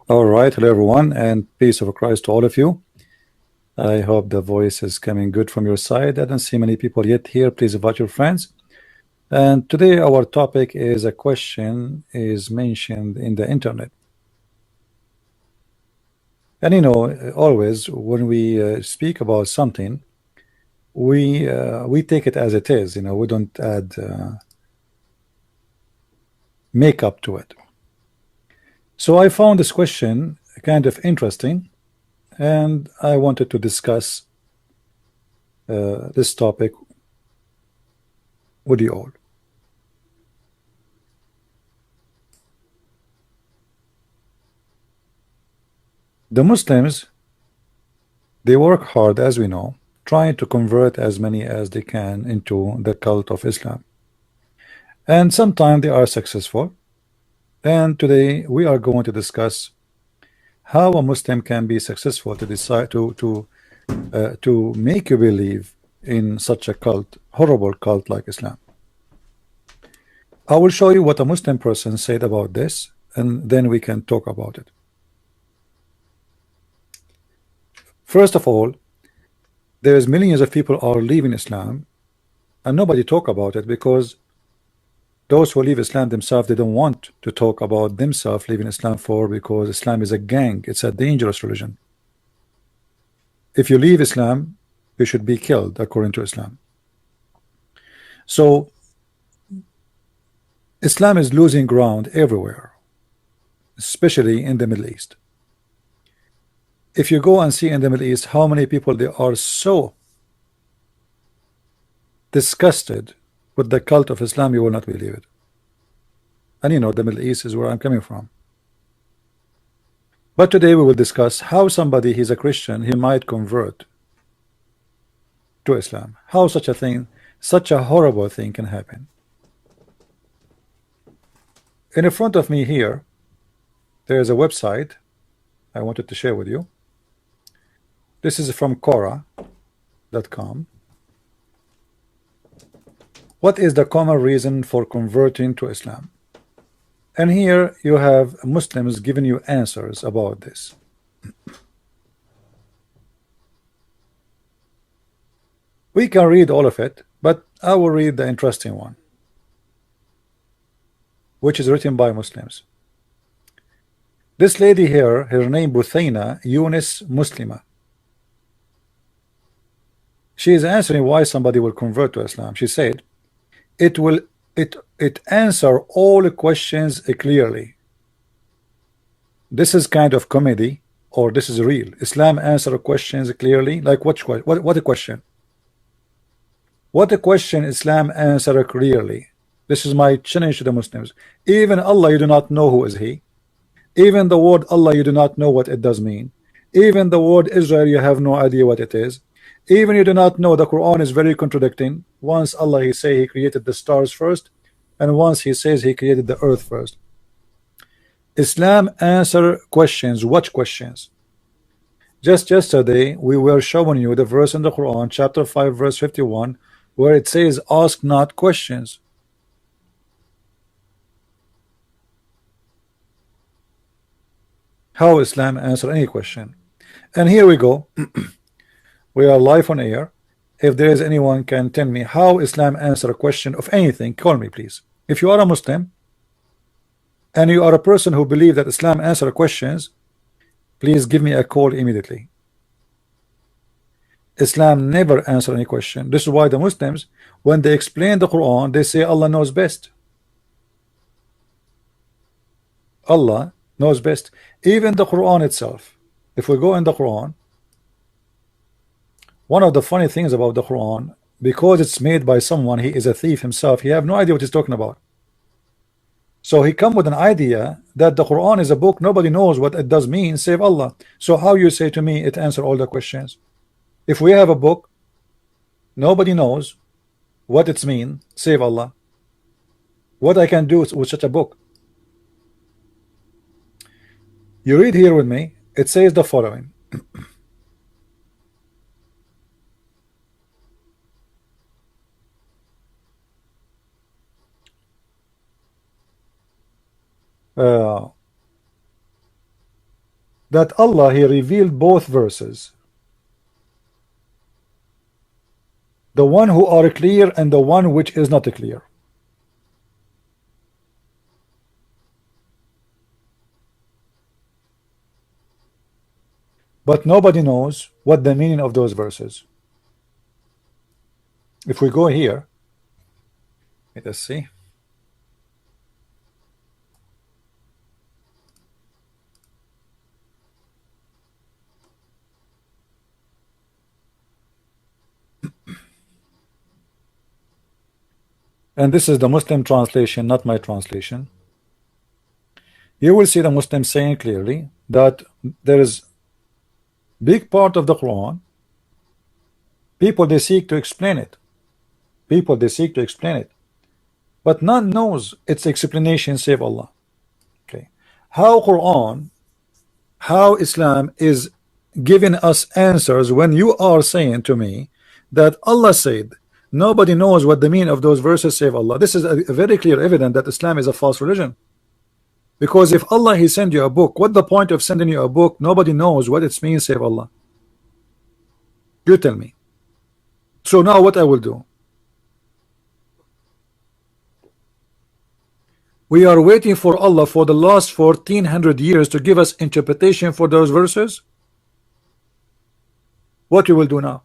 All right, hello everyone, and peace of Christ to all of you. I hope the voice is coming good from your side. I don't see many people yet here. Please invite your friends. And today our topic is a question is mentioned in the internet. And you know, always when we speak about something, we take it as it is. You know, we don't add makeup to it. So I found this question kind of interesting, and I wanted to discuss this topic with you all. The Muslims, they work hard, as we know, trying to convert as many as they can into the cult of Islam. And sometimes they are successful. And today we are going to discuss how a Muslim can be successful to decide to make you believe in such a cult, horrible cult like Islam. I will show you what a Muslim person said about this, and then we can talk about it. First of all, there's millions of people are leaving Islam, and nobody talk about it because those who leave Islam themselves, they don't want to talk about themselves leaving Islam because Islam is a gang. It's a dangerous religion. If you leave Islam, you should be killed according to Islam. So Islam is losing ground everywhere, especially in the Middle East. If you go and see in the Middle East how many people they are so disgusted with the cult of Islam, you will not believe it. And you know, the Middle East is where I'm coming from. But today we will discuss how somebody, he's a Christian, he might convert to Islam. How such a thing, such a horrible thing can happen. In front of me here, there is a website I wanted to share with you. This is from Quora.com. What is the common reason for converting to Islam? And here you have Muslims giving you answers about this. We can read all of it, but I will read the interesting one, which is written by Muslims. This lady here, her name Buthaina Yunus Muslima. She is answering why somebody will convert to Islam. She said, it answer all the questions clearly. This is kind of comedy, or this is real. Islam answer questions clearly. Like what a question? What a question Islam answer clearly. This is my challenge to the Muslims. Even Allah, you do not know who is he. Even the word Allah, you do not know what it does mean. Even the word Israel, you have no idea what it is. Even you do not know the Quran is very contradicting. Once Allah he say he created the stars first, and once he says he created the earth first. Islam answer questions. What questions? Just yesterday we were showing you the verse in the Quran, chapter 5 verse 51, where it says ask not questions. How Islam answer any question? And here we go. We are live on air. If there is anyone can tell me how Islam answer a question of anything, call me please. If you are a Muslim and you are a person who believes that Islam answer questions, please give me a call immediately. Islam never answer any question. This is why the Muslims, when they explain the Quran, they say Allah knows best. Allah knows best. Even the Quran itself, if we go in the Quran, one of the funny things about the Quran, because it's made by someone, he is a thief himself, he have no idea what he's talking about. So he come with an idea that the Quran is a book, nobody knows what it does mean save Allah. So how you say to me it answer all the questions? If we have a book, nobody knows what it's mean save Allah. What I can do with such a book? You read here with me, it says the following. that Allah he revealed both verses, the one who are clear and the one which is not clear. But nobody knows what the meaning of those verses. If we go here, let us see. And this is the Muslim translation, not my translation. You will see the Muslim saying clearly that there is big part of the Quran, people they seek to explain it. People they seek to explain it. But none knows its explanation save Allah. Okay. How Quran, how Islam is giving us answers when you are saying to me that Allah said nobody knows what the meaning of those verses save Allah. This is a very clear evidence that Islam is a false religion. Because if Allah he send you a book, what the point of sending you a book? Nobody knows what it means save Allah. You tell me. So now what I will do? We are waiting for Allah for the last 1400 years to give us interpretation for those verses. What we will do now?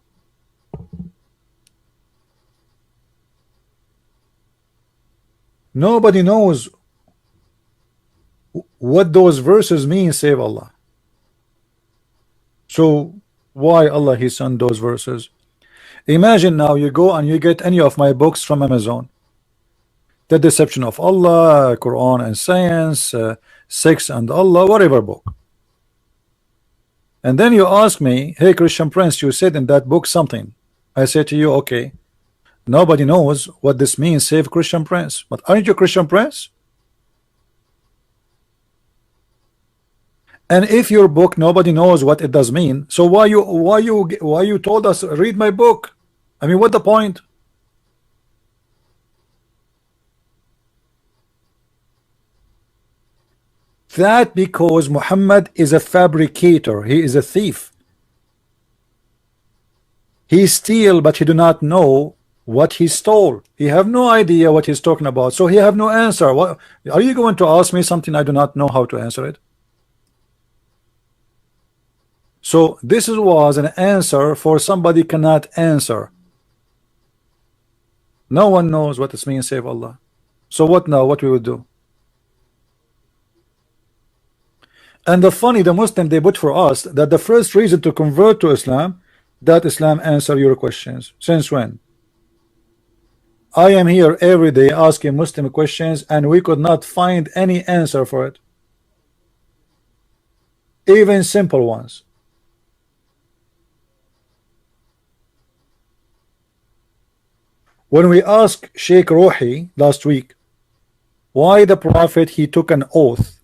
Nobody knows what those verses mean save Allah. So why Allah he sent those verses? Imagine now you go and you get any of my books from Amazon. The Deception of Allah, Quran and Science, Sex and Allah, whatever book. And then you ask me, hey Christian Prince, you said in that book something. I say to you, okay, nobody knows what this means save Christian Prince. But aren't you Christian Prince? And if your book nobody knows what it does mean, so why you told us read my book? I mean, what the point? That because Muhammad is a fabricator, he is a thief. He steal, but he do not know what he stole. He have no idea what he's talking about, so he have no answer. What are you going to ask me something I do not know how to answer it? So this was an answer for somebody cannot answer. No one knows what this means save Allah. So what now? What we will do? And the funny, the Muslim they put for us that the first reason to convert to Islam, that Islam answer your questions. Since when? I am here every day asking Muslim questions and we could not find any answer for it. Even simple ones. When we asked Sheikh Ruhi last week why the Prophet he took an oath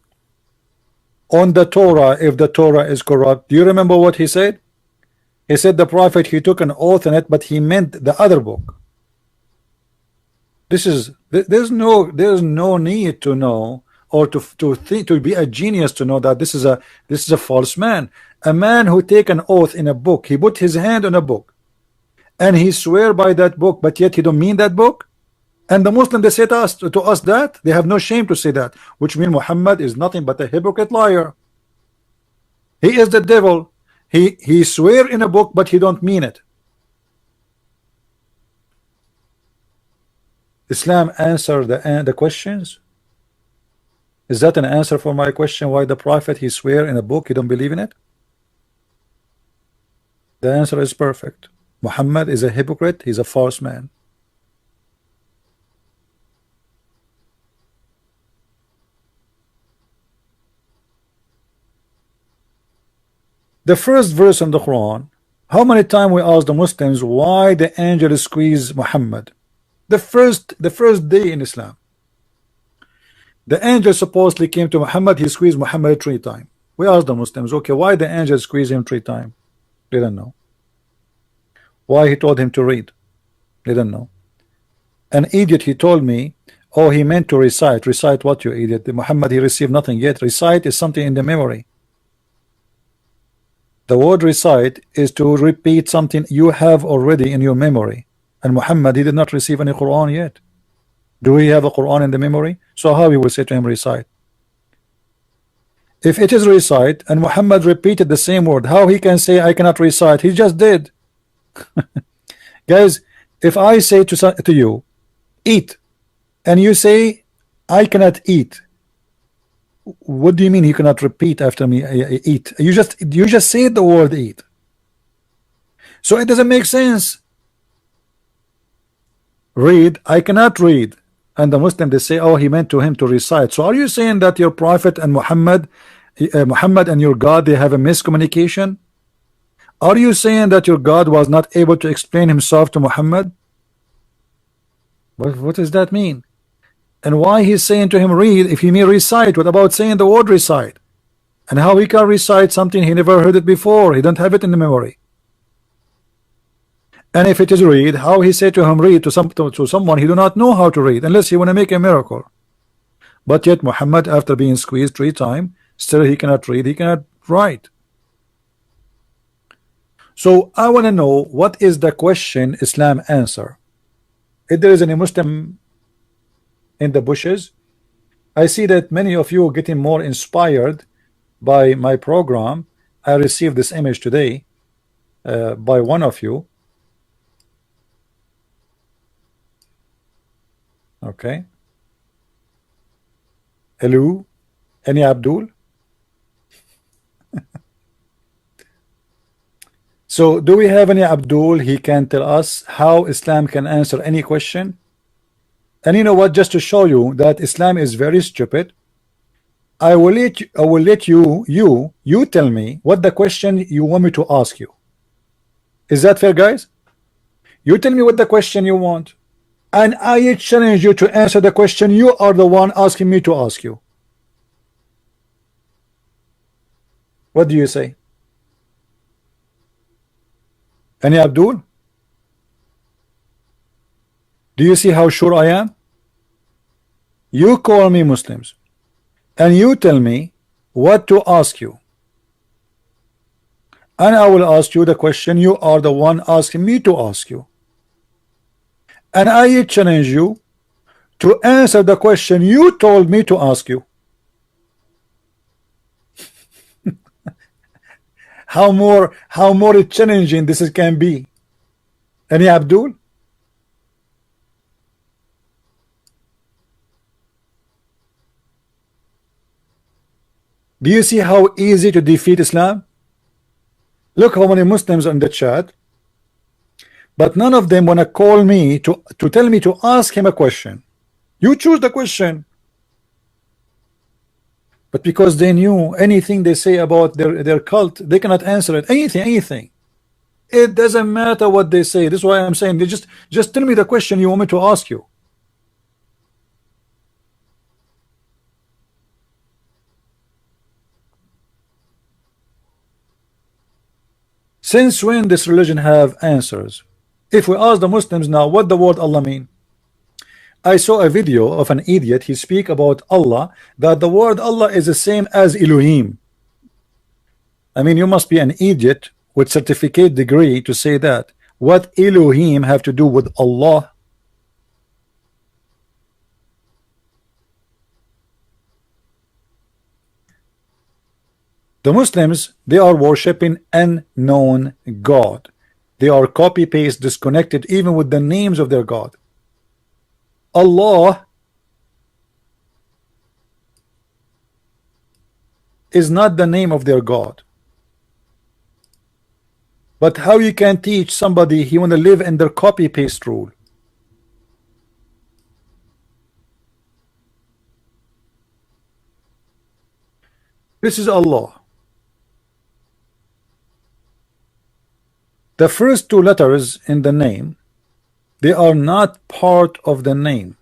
on the Torah if the Torah is corrupt, do you remember what he said? He said the Prophet he took an oath on it, but he meant the other book. There's no need to know or to be a genius to know that this is a false man. A man who take an oath in a book, he put his hand on a book and he swear by that book, but yet he don't mean that book. And the Muslim they say to us that they have no shame to say that, which means Muhammad is nothing but a hypocrite liar. He is the devil. He swear in a book, but he don't mean it. Islam answer the questions. Is that an answer for my question? Why the Prophet he swear in a book, he don't believe in it? The answer is perfect. Muhammad is a hypocrite. He's a false man. The first verse in the Quran, how many times we ask the Muslims why the angel squeezed Muhammad? The first day in Islam, the angel supposedly came to Muhammad, he squeezed Muhammad 3 times. We asked the Muslims, okay, why the angel squeezed him 3 times? They don't know. Why he told him to read? They don't know. An idiot, he told me, oh, he meant to recite. Recite what, you idiot? Muhammad, he received nothing yet. Recite is something in the memory. The word recite is to repeat something you have already in your memory. And Muhammad, he did not receive any Quran yet. Do we have a Quran in the memory? So how we will say to him recite? If it is recite and Muhammad repeated the same word, how he can say I cannot recite? He just did. Guys, if I say to you, eat, and you say I cannot eat, what do you mean you cannot repeat after me? Eat. You just said the word eat. So it doesn't make sense. Read, I cannot read. And the Muslim, they say, oh, he meant to him to recite. So are you saying that your prophet and Muhammad and your God, they have a miscommunication? Are you saying that your God was not able to explain himself to Muhammad? What does that mean? And why he's saying to him read if he may recite? What about saying the word recite? And how he can recite something he never heard it before? He don't have it in the memory. And if it is read, how he said to him read to someone he do not know how to read, unless he want to make a miracle. But yet Muhammad, after being squeezed 3 times, still he cannot read, he cannot write. So I want to know, what is the question Islam answer? If there is any Muslim in the bushes, I see that many of you are getting more inspired by my program. I received this image today by one of you. Okay. Hello, any Abdul? So do we have any Abdul? He can tell us how Islam can answer any question. And you know what, just to show you that Islam is very stupid, I will let you tell me what the question you want me to ask you. Is that fair, guys? You tell me what the question you want, and I challenge you to answer the question you are the one asking me to ask you. What do you say? Any Abdul? Do you see how sure I am? You call me Muslims and you tell me what to ask you, and I will ask you the question you are the one asking me to ask you, and I challenge you to answer the question you told me to ask you. How more challenging this can be? Any Abdul? Do you see how easy to defeat Islam? Look how many Muslims are in the chat, but none of them want to call me to tell me to ask him a question. You choose the question. But because they knew anything they say about their cult, they cannot answer it. Anything. It doesn't matter what they say. This is why I'm saying, they just tell me the question you want me to ask you. Since when this religion have answers? If we ask the Muslims now what the word Allah mean, I saw a video of an idiot. He speak about Allah, that the word Allah is the same as Elohim. I mean, you must be an idiot with certificate degree to say that. What Elohim have to do with Allah? The Muslims, they are worshiping unknown God. They are copy paste disconnected even with the names of their God. Allah is not the name of their God. But how you can teach somebody he want to live in their copy paste rule? This is Allah. The first 2 letters in the name, they are not part of the name.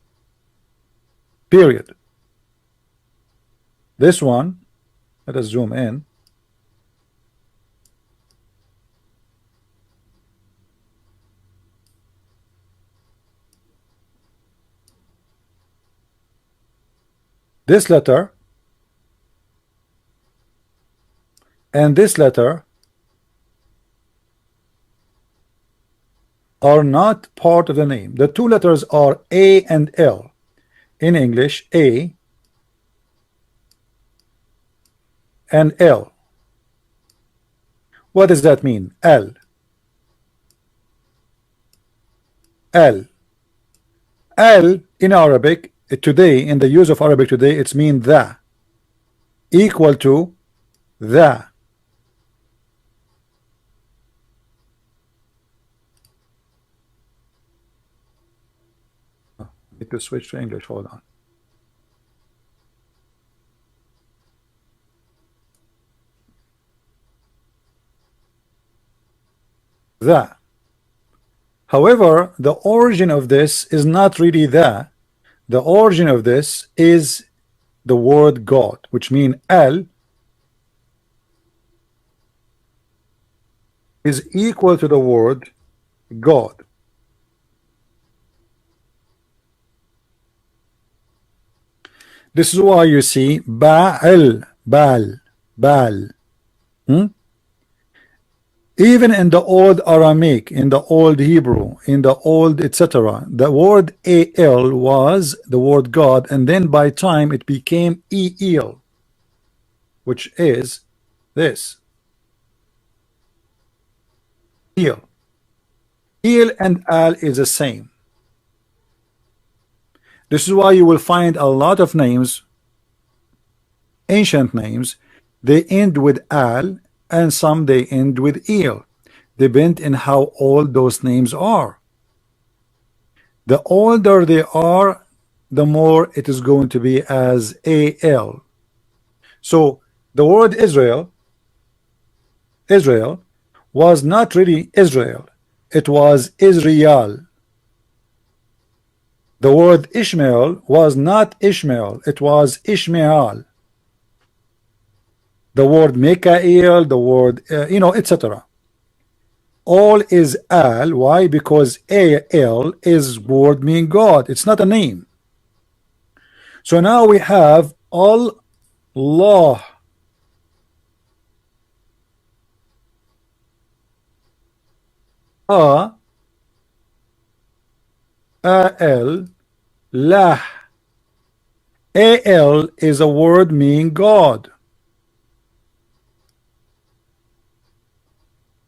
Period. This one, let us zoom in. This letter and this letter are not part of the name. The two letters are A and L. In English, A and L. What does that mean? L. L. L in Arabic today, in the use of Arabic today, it's mean the, equal to the. Need to switch to English. Hold on. The. However, the origin of this is not really the. The origin of this is the word God, which means L is equal to the word God. This is why you see Ba'al, Bal, Bal. Even in the old Aramaic, in the old Hebrew, in the old etc., the word al was the word God, and then by time it became el, which is this. El. El and al is the same. This is why you will find a lot of names, ancient names, they end with al, and some they end with el, depend on how old those names are. The older they are, the more it is going to be as al. So the word Israel was not really Israel, it was Israel. The word Ishmael was not Ishmael, it was Ishmael. The word Mikael, the word etc. All is al. Why? Because al is word mean God. It's not a name. So now we have Allah. Al, lah. Al is a word mean God.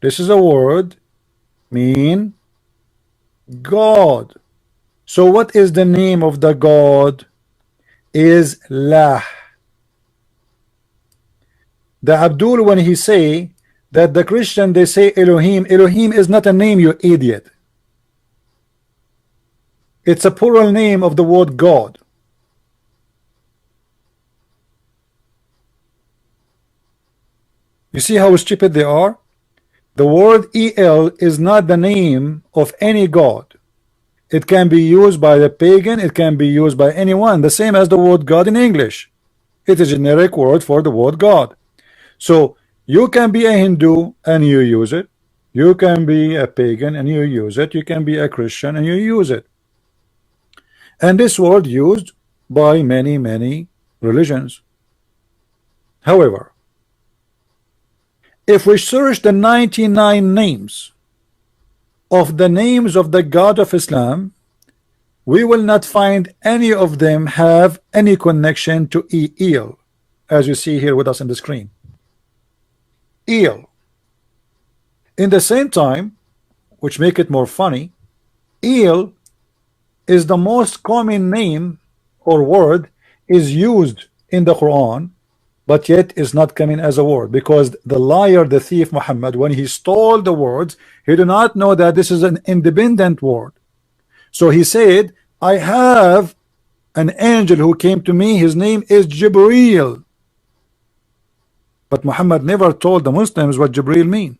This is a word mean God. So what is the name of the God? Is Lah. The Abdul, when he say that the Christian they say Elohim, Elohim is not a name, you idiot. It's a plural name of the word God. You see how stupid they are? The word El is not the name of any God. It can be used by the pagan, it can be used by anyone, the same as the word God in English. It is a generic word for the word God. So you can be a Hindu and you use it. You can be a pagan and you use it. You can be a Christian and you use it. And this word used by many religions. However, if we search the 99 names of the names of the God of Islam, we will not find any of them have any connection to El, as you see here with us on the screen. El. In the same time, which make it more funny, El is the most common name or word is used in the Quran, but yet is not coming as a word, because the liar, the thief Muhammad, when he stole the words, he did not know that this is an independent word. So he said, I have an angel who came to me, his name is Jibreel. But Muhammad never told the Muslims what Jibreel mean.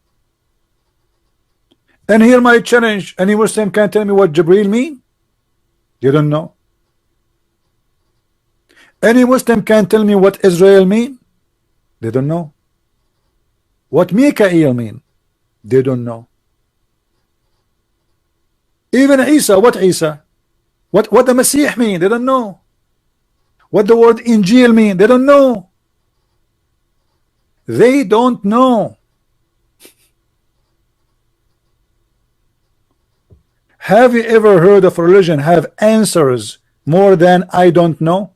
And here my challenge, any Muslim can tell me what Jibreel mean? You don't know. Any Muslim can tell me what Israel mean? They don't know. What Mikael mean? They don't know. Even Isa, what Isa? What the Messiah mean? They don't know. What the word Injil mean? They don't know. They don't know. Have you ever heard of religion have answers more than I don't know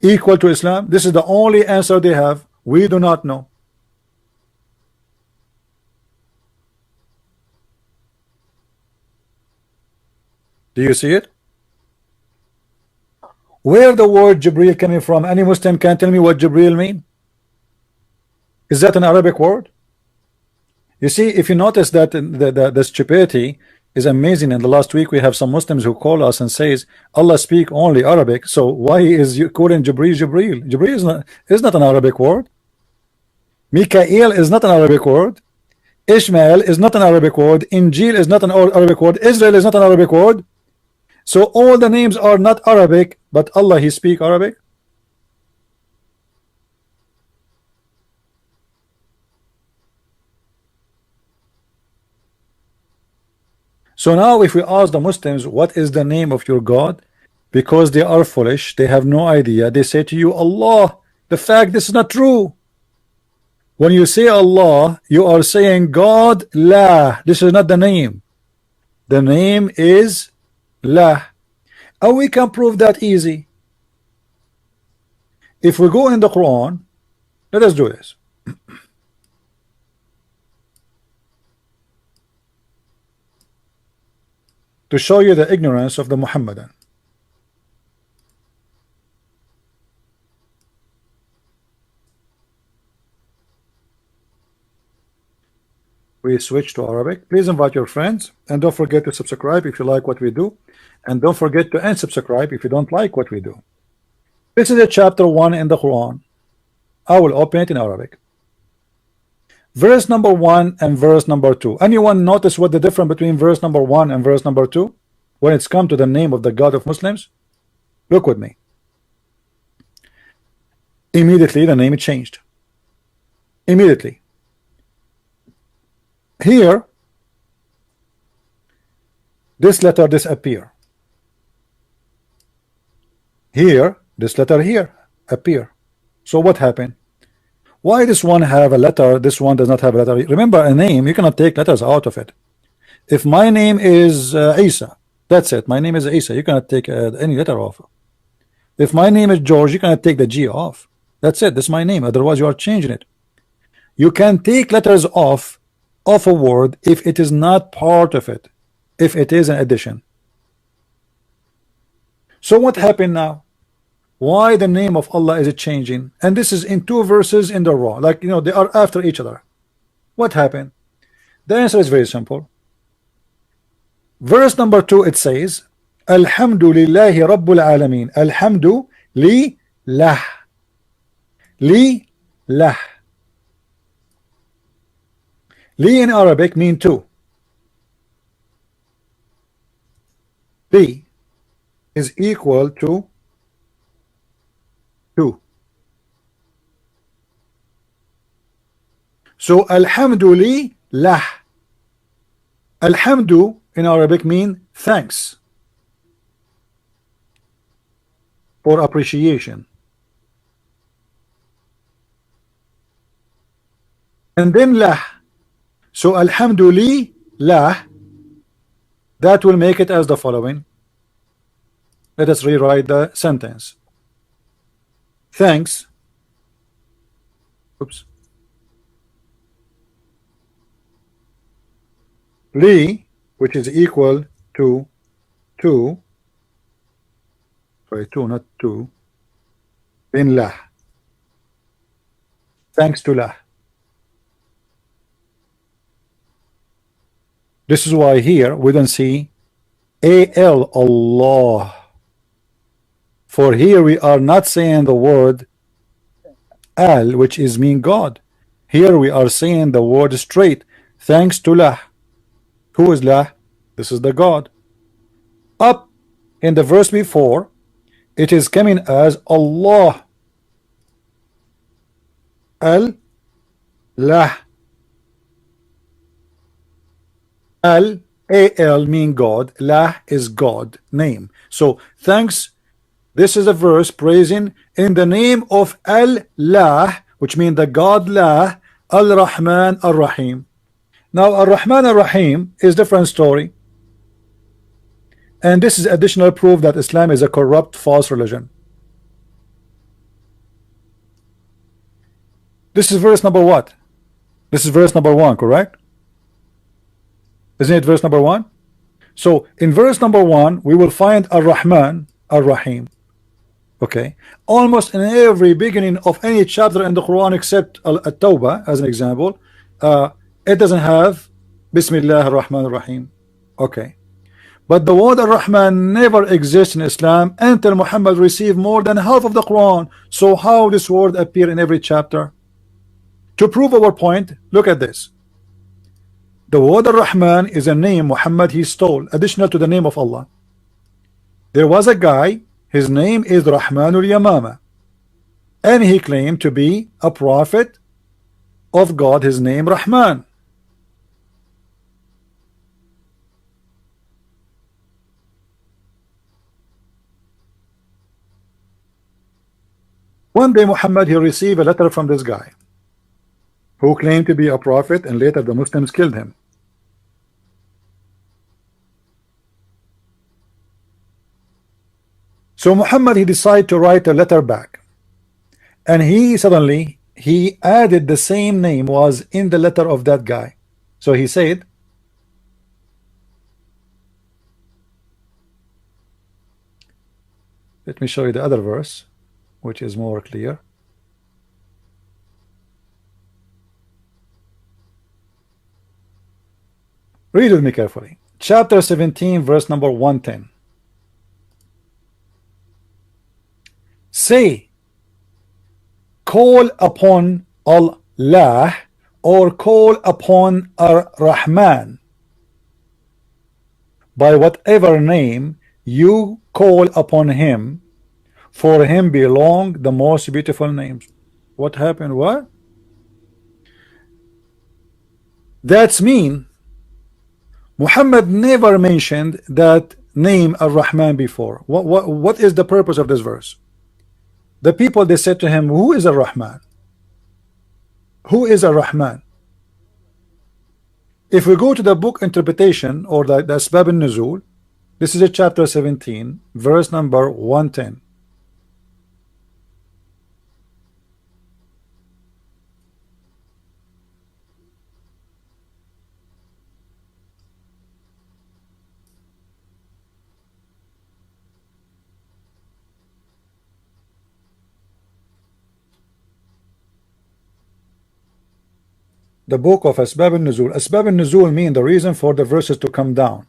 equal to Islam? This is the only answer they have. We do not know. Do you see it? Where the word Jibreel coming from? Any Muslim can tell me what Jibreel mean? Is that an Arabic word? You see, if you notice that the stupidity is amazing. In the last week we have some Muslims who call us and says Allah speak only Arabic, so why is you calling Jibreel Jibreel? Jibreel is not an Arabic word. Mikael is not an Arabic word. Ishmael is not an Arabic word. Injil is not an Arabic word. Israel is not an Arabic word. So all the names are not Arabic, but Allah he speak Arabic. So now if we ask the Muslims what is the name of your God, because they are foolish, they have no idea, they say to you Allah. The fact this is not true. When you say Allah, you are saying God La. This is not the name. The name is La. And we can prove that easy. If we go in the Quran, let us do this. To show you the ignorance of the Muhammadan. We switch to Arabic. Please invite your friends and don't forget to subscribe if you like what we do, and don't forget to unsubscribe if you don't like what we do. This is a chapter 1 in the Quran. I will open it in Arabic. Verse number 1 and verse number 2. Anyone notice what the difference between verse number 1 and verse number 2 when it's come to the name of the God of Muslims? Look with me. Immediately the name changed. Immediately. Here this letter disappear. Here this letter here appear. So what happened? Why this one have a letter, this one does not have a letter? Remember, a name, you cannot take letters out of it. If my name is Isa, that's it. My name is Isa. You cannot take any letter off. If my name is George, you cannot take the G off. That's it. This is my name. Otherwise, you are changing it. You can take letters off of a word if it is not part of it, if it is an addition. So what happened now? Why the name of Allah is it changing? And this is in 2 verses in the row, like, you know, they are after each other. What happened? The answer is very simple. Verse number 2, it says Alhamdulillahi Rabbil Alameen. Alhamdu li lah. Li lah. Li in Arabic mean two. Li is equal to 2. So alhamdulillah. Alhamdu in Arabic mean thanks or appreciation. And then lah. So alhamdulillah, that will make it as the following. Let us rewrite the sentence. Thanks. Oops. Li, which is equal to 2. Sorry, 2, not 2. In lah. Thanks to lah. This is why here we don't see al, Allah. For here we are not saying the word al, which is mean God. Here we are saying the word straight. Thanks to lah. Who is lah? This is the God. Up in the verse before, it is coming as Allah. Al lah. Al mean God. Lah is God name. So thanks. This is a verse praising in the name of Allah, which means the God La, Al-Rahman, Ar-Rahim. Now Ar-Rahman Ar-Rahim is different story, and this is additional proof that Islam is a corrupt, false religion. This is verse number what? This is verse number 1, correct? Isn't it verse number 1? So in verse number 1 we will find Ar-Rahman Ar-Rahim. Okay, almost in every beginning of any chapter in the Quran except At-Tawbah as an example, it doesn't have Bismillah Ar-Rahman Ar-Rahim. Okay, but the word Ar-Rahman never exists in Islam until Muhammad received more than half of the Quran. So how this word appear in every chapter? To prove our point, look at this. The word Ar-Rahman is a name Muhammad he stole, additional to the name of Allah. There was a guy, his name is Rahmanul Yamama, and he claimed to be a prophet of God, his name Rahman. One day Muhammad he received a letter from this guy who claimed to be a prophet, and later the Muslims killed him. So Muhammad he decided to write a letter back, and he suddenly he added the same name was in the letter of that guy. So he said, let me show you the other verse which is more clear. Read with me carefully. Chapter 17 verse number 110. Say, call upon Allah or call upon Ar-Rahman by whatever name you call upon him, for him belong the most beautiful names. What happened? What? That's mean Muhammad never mentioned that name Ar-Rahman before. What is the purpose of this verse? The people, they said to him, who is Ar-Rahman? Who is Ar-Rahman? If we go to the book interpretation or the Asbab al-Nuzul, this is a chapter 17 verse number 110. The book of Asbab al-Nuzul. Asbab al-Nuzul mean the reason for the verses to come down.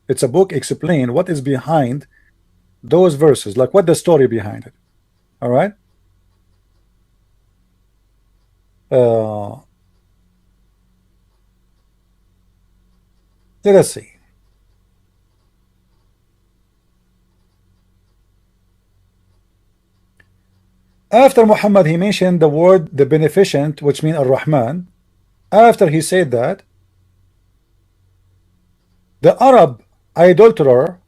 It's a book explain what is behind those verses, like what the story behind it. All right. Let us see. After Muhammad he mentioned the word the beneficent, which means Ar-Rahman. After he said that, the Arab idolater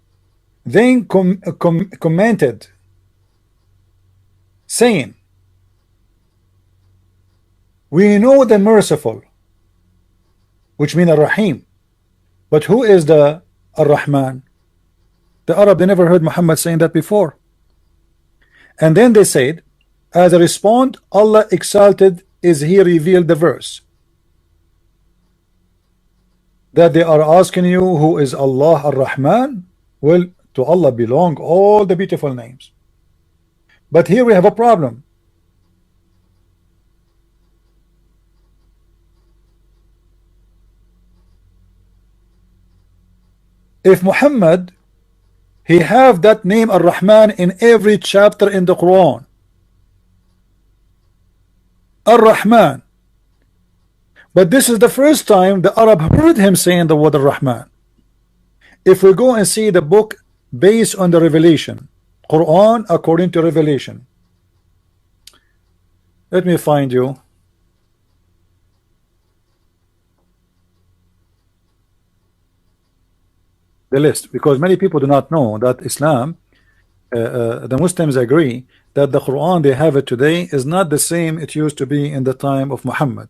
then commented saying, we know the merciful, which means Ar-Rahim, but who is the Ar-Rahman? The Arab, they never heard Muhammad saying that before. And then they said, as a response, Allah exalted is he revealed the verse that they are asking you who is Allah Ar-Rahman. Well, to Allah belong all the beautiful names. But here we have a problem. If Muhammad he have that name Ar-Rahman in every chapter in the Quran, Ar-Rahman, but this is the first time the Arab heard him saying the word Ar-Rahman. If we go and see the book based on the revelation, Quran according to revelation, let me find you the list, because many people do not know that Islam, the Muslims agree that the Quran they have it today is not the same it used to be in the time of Muhammad.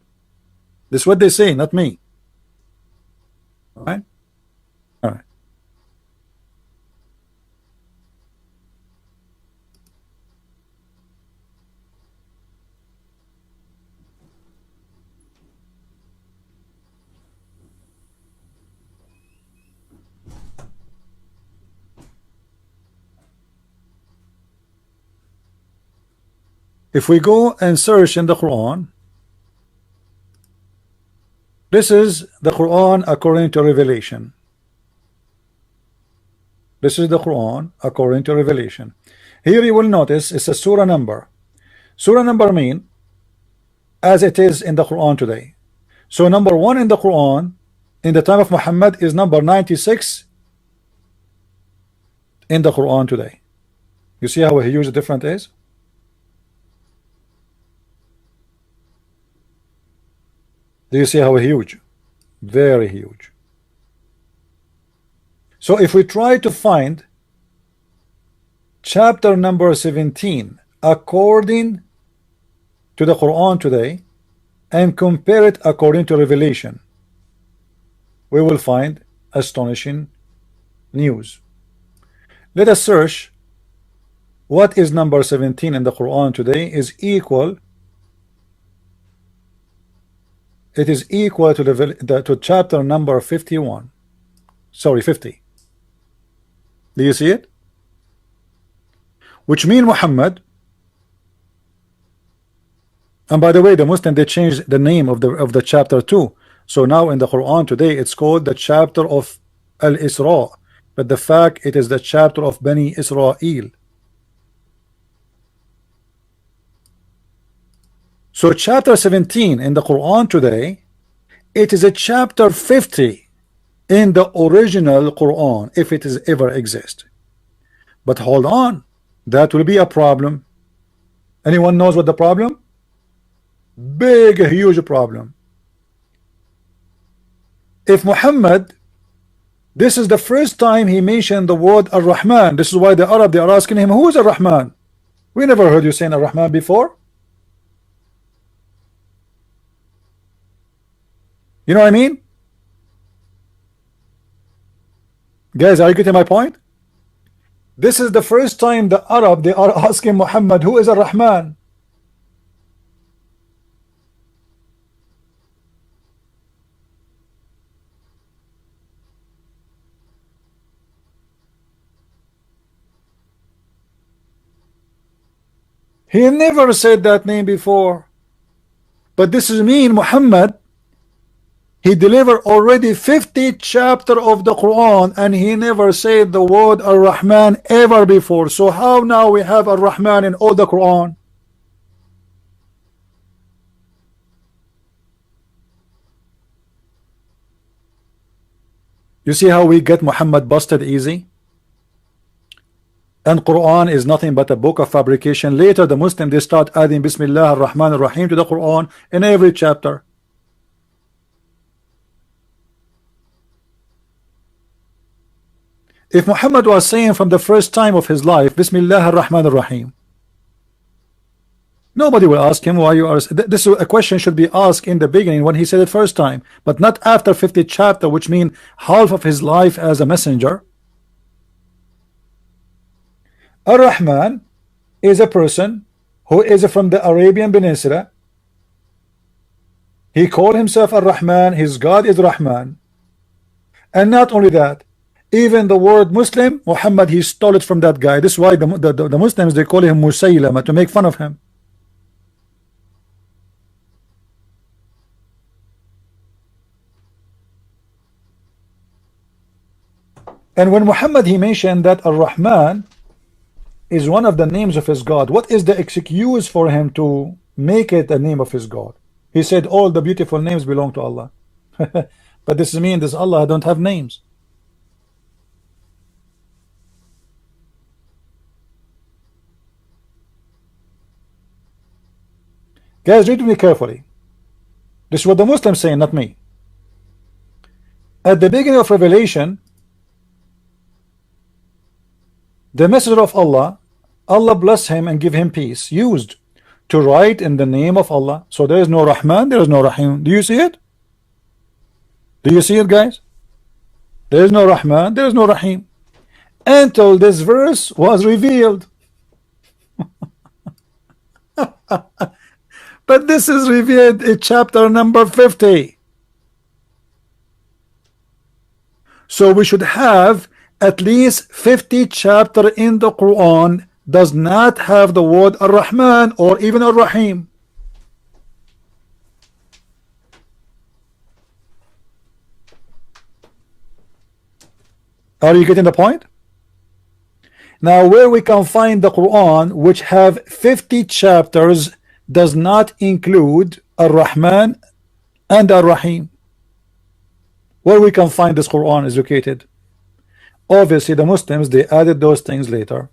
This is what they say, not me. Right? All right. If we go and search in the Quran, this is the Quran according to Revelation. This is the Quran according to Revelation. Here you will notice it's a surah number. Surah number mean as it is in the Quran today. So number 1 in the Quran in the time of Muhammad is number 96 in the Quran today. You see how huge the difference is? Do you see how huge? Very huge. So if we try to find chapter number 17 according to the Quran today and compare it according to Revelation, we will find astonishing news. Let us search what is number 17 in the Quran today is equal. It is equal to to chapter number 51. Sorry, 50. Do you see it? Which mean Muhammad, and by the way, the Muslim they changed the name of the chapter too. So now in the Quran today it's called the chapter of Al-Isra, but the fact it is the chapter of Bani Israel. So chapter 17 in the Quran today, it is a chapter 50 in the original Quran, if it is ever exist. But hold on, that will be a problem. Anyone knows what the problem? Big, huge problem. If Muhammad, this is the first time he mentioned the word Ar-Rahman. This is why the Arab, they are asking him, who is Ar-Rahman? We never heard you saying Ar-Rahman before. You know what I mean? Guys, are you getting my point? This is the first time the Arab, they are asking Muhammad, who is Ar-Rahman? He never said that name before. But this is mean Muhammad, he delivered already 50 chapter of the Quran and he never said the word Ar-Rahman ever before. So how now we have Ar-Rahman in all the Quran? You see how we get Muhammad busted easy? And Quran is nothing but a book of fabrication. Later the Muslim they start adding Bismillah ar-Rahman ar-Rahim to the Quran in every chapter. If Muhammad was saying from the first time of his life Bismillah ar-Rahman ar-Rahim, nobody will ask him why you are. This is a question should be asked in the beginning when he said it first time, but not after 50 chapter, which mean half of his life as a messenger. Ar-Rahman is a person who is from the Arabian Peninsula. He called himself Ar-Rahman, his God is Rahman. And not only that, even the word Muslim, Muhammad, he stole it from that guy. This is why the Muslims, they call him Musaylama, to make fun of him. And when Muhammad, he mentioned that Ar-Rahman is one of the names of his God, what is the excuse for him to make it a name of his God? He said all the beautiful names belong to Allah. But this means this Allah don't have names. Guys, read me carefully. This is what the Muslims saying, not me. At the beginning of Revelation, the messenger of Allah, Allah bless him and give him peace, used to write in the name of Allah. So there is no Rahman, there is no Rahim. Do you see it? Do you see it, guys? There is no Rahman, there is no Rahim, until this verse was revealed. But this is revealed in chapter number 50. So we should have at least 50 chapter in the Quran does not have the word Ar-Rahman or even Ar-Rahim. Are you getting the point? Now where we can find the Quran which have 50 chapters does not include Ar-Rahman and Ar-Rahim. Where we can find this Quran is located. Obviously the Muslims, they added those things later.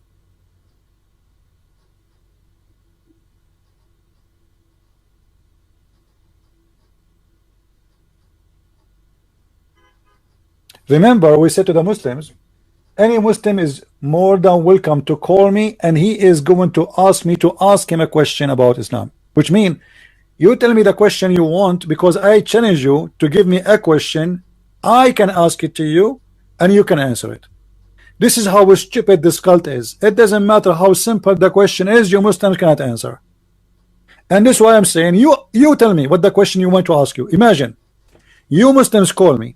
Remember, we said to the Muslims, any Muslim is more than welcome to call me, and he is going to ask me to ask him a question about Islam. Which means, you tell me the question you want, because I challenge you to give me a question, I can ask it to you, and you can answer it. This is how stupid this cult is. It doesn't matter how simple the question is, you Muslims cannot answer. And this is why I'm saying, you tell me what the question you want to ask you. Imagine, you Muslims call me,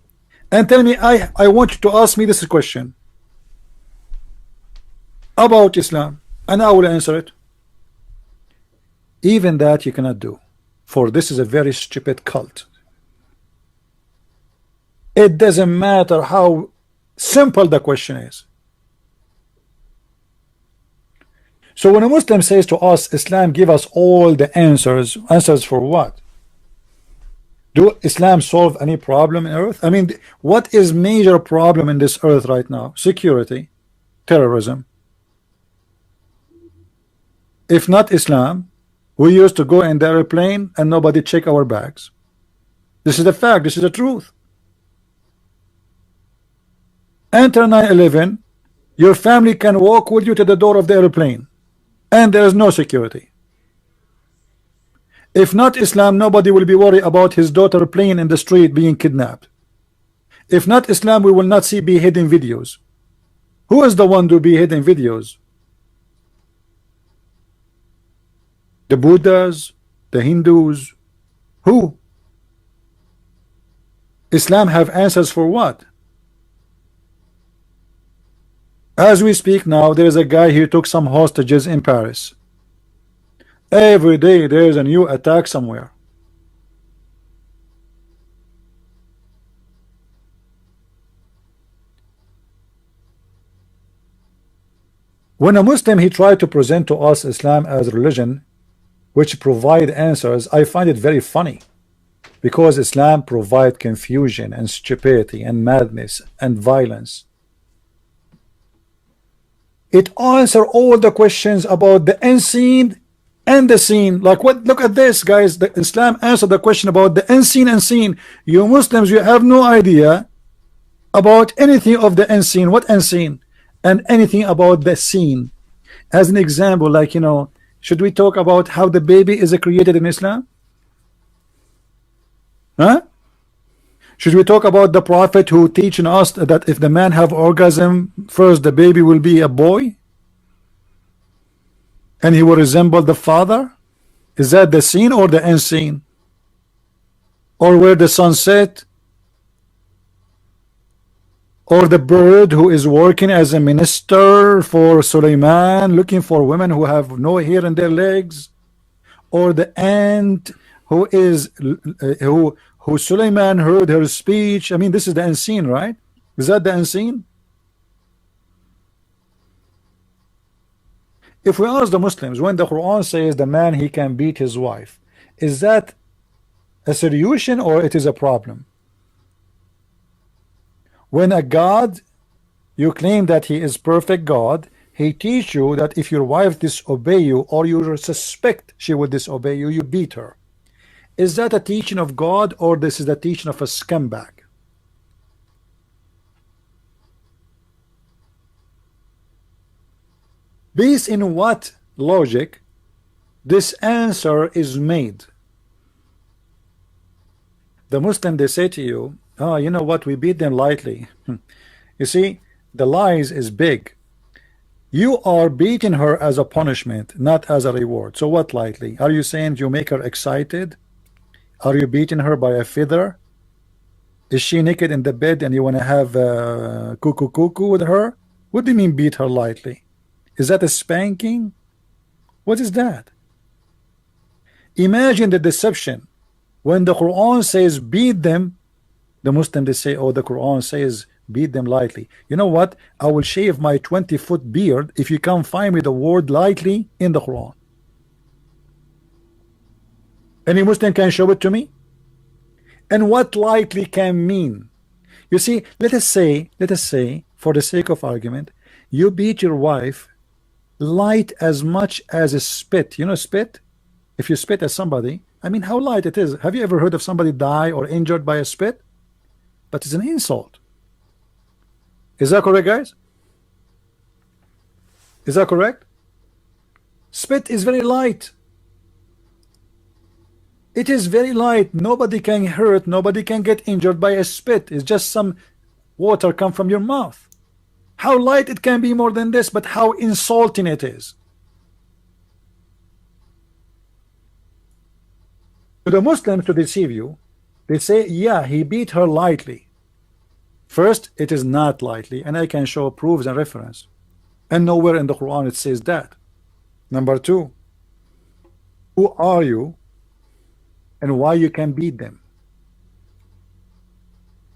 and tell me I want you to ask me this question about Islam, and I will answer it. Even that you cannot do, for this is a very stupid cult. It doesn't matter how simple the question is. So when a Muslim says to us, Islam give us all the answers for what? Do Islam solve any problem in earth? I mean, what is major problem in this earth right now? Security, terrorism. If not Islam, we used to go in the airplane and nobody check our bags. This is the fact, this is the truth. Enter 9/11, your family can walk with you to the door of the airplane, and there is no security. If not Islam, nobody will be worried about his daughter playing in the street being kidnapped. If not Islam, we will not see beheading videos. Who is the one to beheading videos? The Buddhas, the Hindus, who? Islam have answers for what? As we speak now, there is a guy who took some hostages in Paris. Every day there is a new attack somewhere. When a Muslim he tried to present to us Islam as a religion which provide answers, I find it very funny, because Islam provide confusion and stupidity and madness and violence. It answer all the questions about the unseen and the seen. Like what? Look at this, guys. The Islam answered the question about the unseen and seen. You Muslims, you have no idea about anything of the unseen. What unseen? And anything about the seen. As an example, like, you know, should we talk about how the baby is created in Islam? Huh? Should we talk about the Prophet who teaching us that if the man have orgasm, first the baby will be a boy? And he will resemble the father? Is that the seen or the unseen? Or where the sun set? Or the bird who is working as a minister for Suleiman, looking for women who have no hair in their legs? Or the ant who is who Suleiman heard her speech? I mean, this is the unseen, right? Is that the unseen? If we ask the Muslims, when the Quran says the man he can beat his wife, is that a solution or it is a problem? When a God, you claim that he is perfect God, he teach you that if your wife disobey you or you suspect she will disobey you, you beat her. Is that a teaching of God or this is the teaching of a scumbag? Based in what logic this answer is made? The Muslim, they say to you, Oh, you know what? We beat them lightly. You see, the lies is big. You are beating her as a punishment, not as a reward. So what lightly? Are you saying you make her excited? Are you beating her by a feather? Is she naked in the bed and you want to have cuckoo cuckoo with her? What do you mean beat her lightly? Is that a spanking? What is that? Imagine the deception. When the Quran says beat them, the Muslims they say, oh, the Quran says beat them lightly. You know what? I will shave my 20-foot beard if you can find me the word lightly in the Quran. Any Muslim can show it to me? And what lightly can mean? You see, let us say, for the sake of argument, you beat your wife light as much as a spit. You know spit? If you spit at somebody, I mean, how light it is. Have you ever heard of somebody die or injured by a spit? But it's an insult. Is that correct, guys? Is that correct? Spit is very light. It is very light. Nobody can hurt, nobody can get injured by a spit. It's just some water come from your mouth. How light it can be more than this, but how insulting it is. To the Muslims, to deceive you, they say, yeah, he beat her lightly. First, it is not lightly, and I can show proofs and reference. And nowhere in the Quran it says that. Number two, who are you and why you can beat them?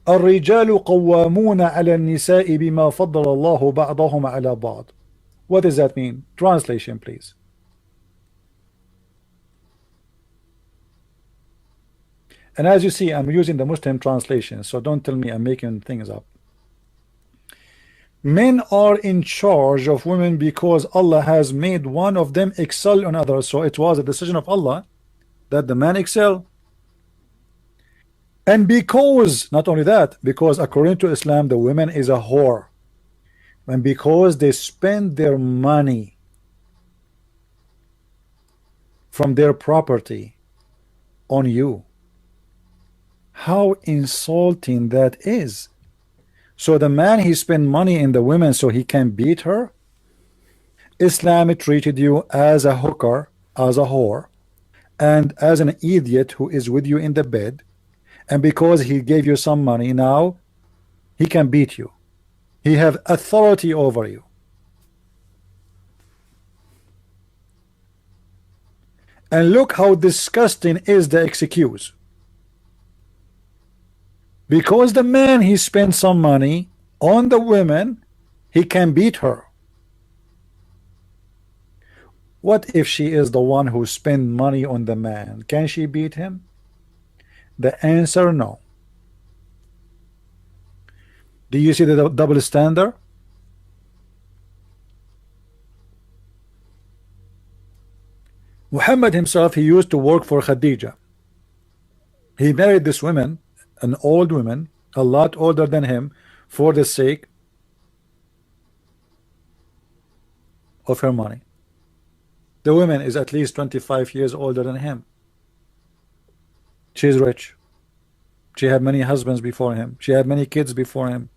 الرجال قوامون على النساء بما فضل الله بعضهم على بعض. What does that mean? Translation, please. And as you see, I'm using the Muslim translation, so don't tell me I'm making things up. Men are in charge of women because Allah has made one of them excel on others. So it was a decision of Allah that the man excel. And because, not only that, because according to Islam, the woman is a whore. And because they spend their money from their property on you. How insulting that is. So the man, he spent money in the women so he can beat her. Islam treated you as a hooker, as a whore, and as an idiot who is with you in the bed. And because he gave you some money, now he can beat you. He have authority over you. And look how disgusting is the excuse. Because the man, he spent some money on the women, he can beat her. What if she is the one who spent money on the man? Can she beat him? The answer, no. Do you see the double standard? Muhammad himself, he used to work for Khadija. He married this woman, an old woman, a lot older than him, for the sake of her money. The woman is at least 25 years older than him. She is rich. She had many husbands before him. She had many kids before him.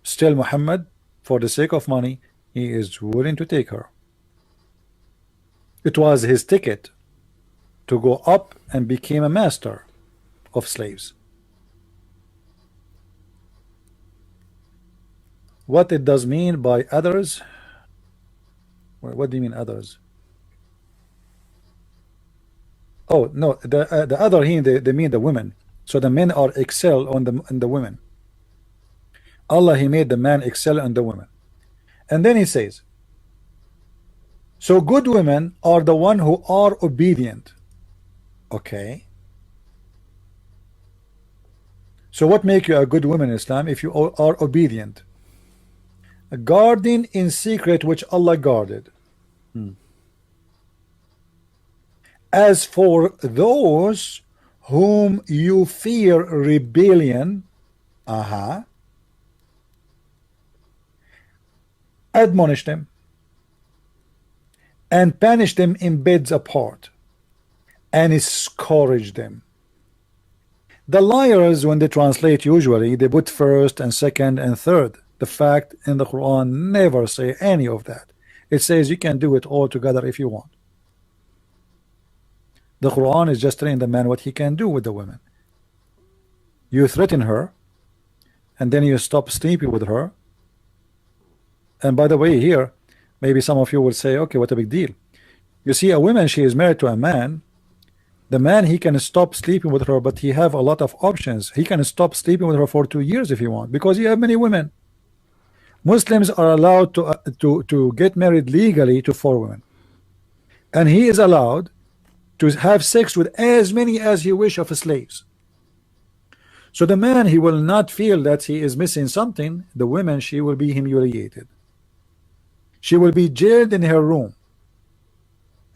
Still, Muhammad, for the sake of money, he is willing to take her. It was his ticket to go up and become a master of slaves. What it does mean by others? What do you mean others? Oh no, the other here they mean the women. So the men are excel on the women. Allah, he made the man excel on the women. And then he says, so good women are the one who are obedient. Okay. So what make you a good woman in Islam? If you are obedient, guarding in secret which Allah guarded. As for those whom you fear rebellion, admonish them and punish them in beds apart and scourge them. The liars, when they translate, usually they put first and second and third. The fact in the Quran never say any of that. It says you can do it all together if you want. The Quran is just telling the man what he can do with the women. You threaten her, and then you stop sleeping with her. And by the way, here, maybe some of you will say, okay, what a big deal. You see, a woman, she is married to a man. The man, he can stop sleeping with her, but he have a lot of options. He can stop sleeping with her for 2 years if he want, because he have many women. Muslims are allowed to get married legally to 4 women, and he is allowed to have sex with as many as he wish of slaves. So the man, he will not feel that he is missing something. The woman, she will be humiliated. She will be jailed in her room.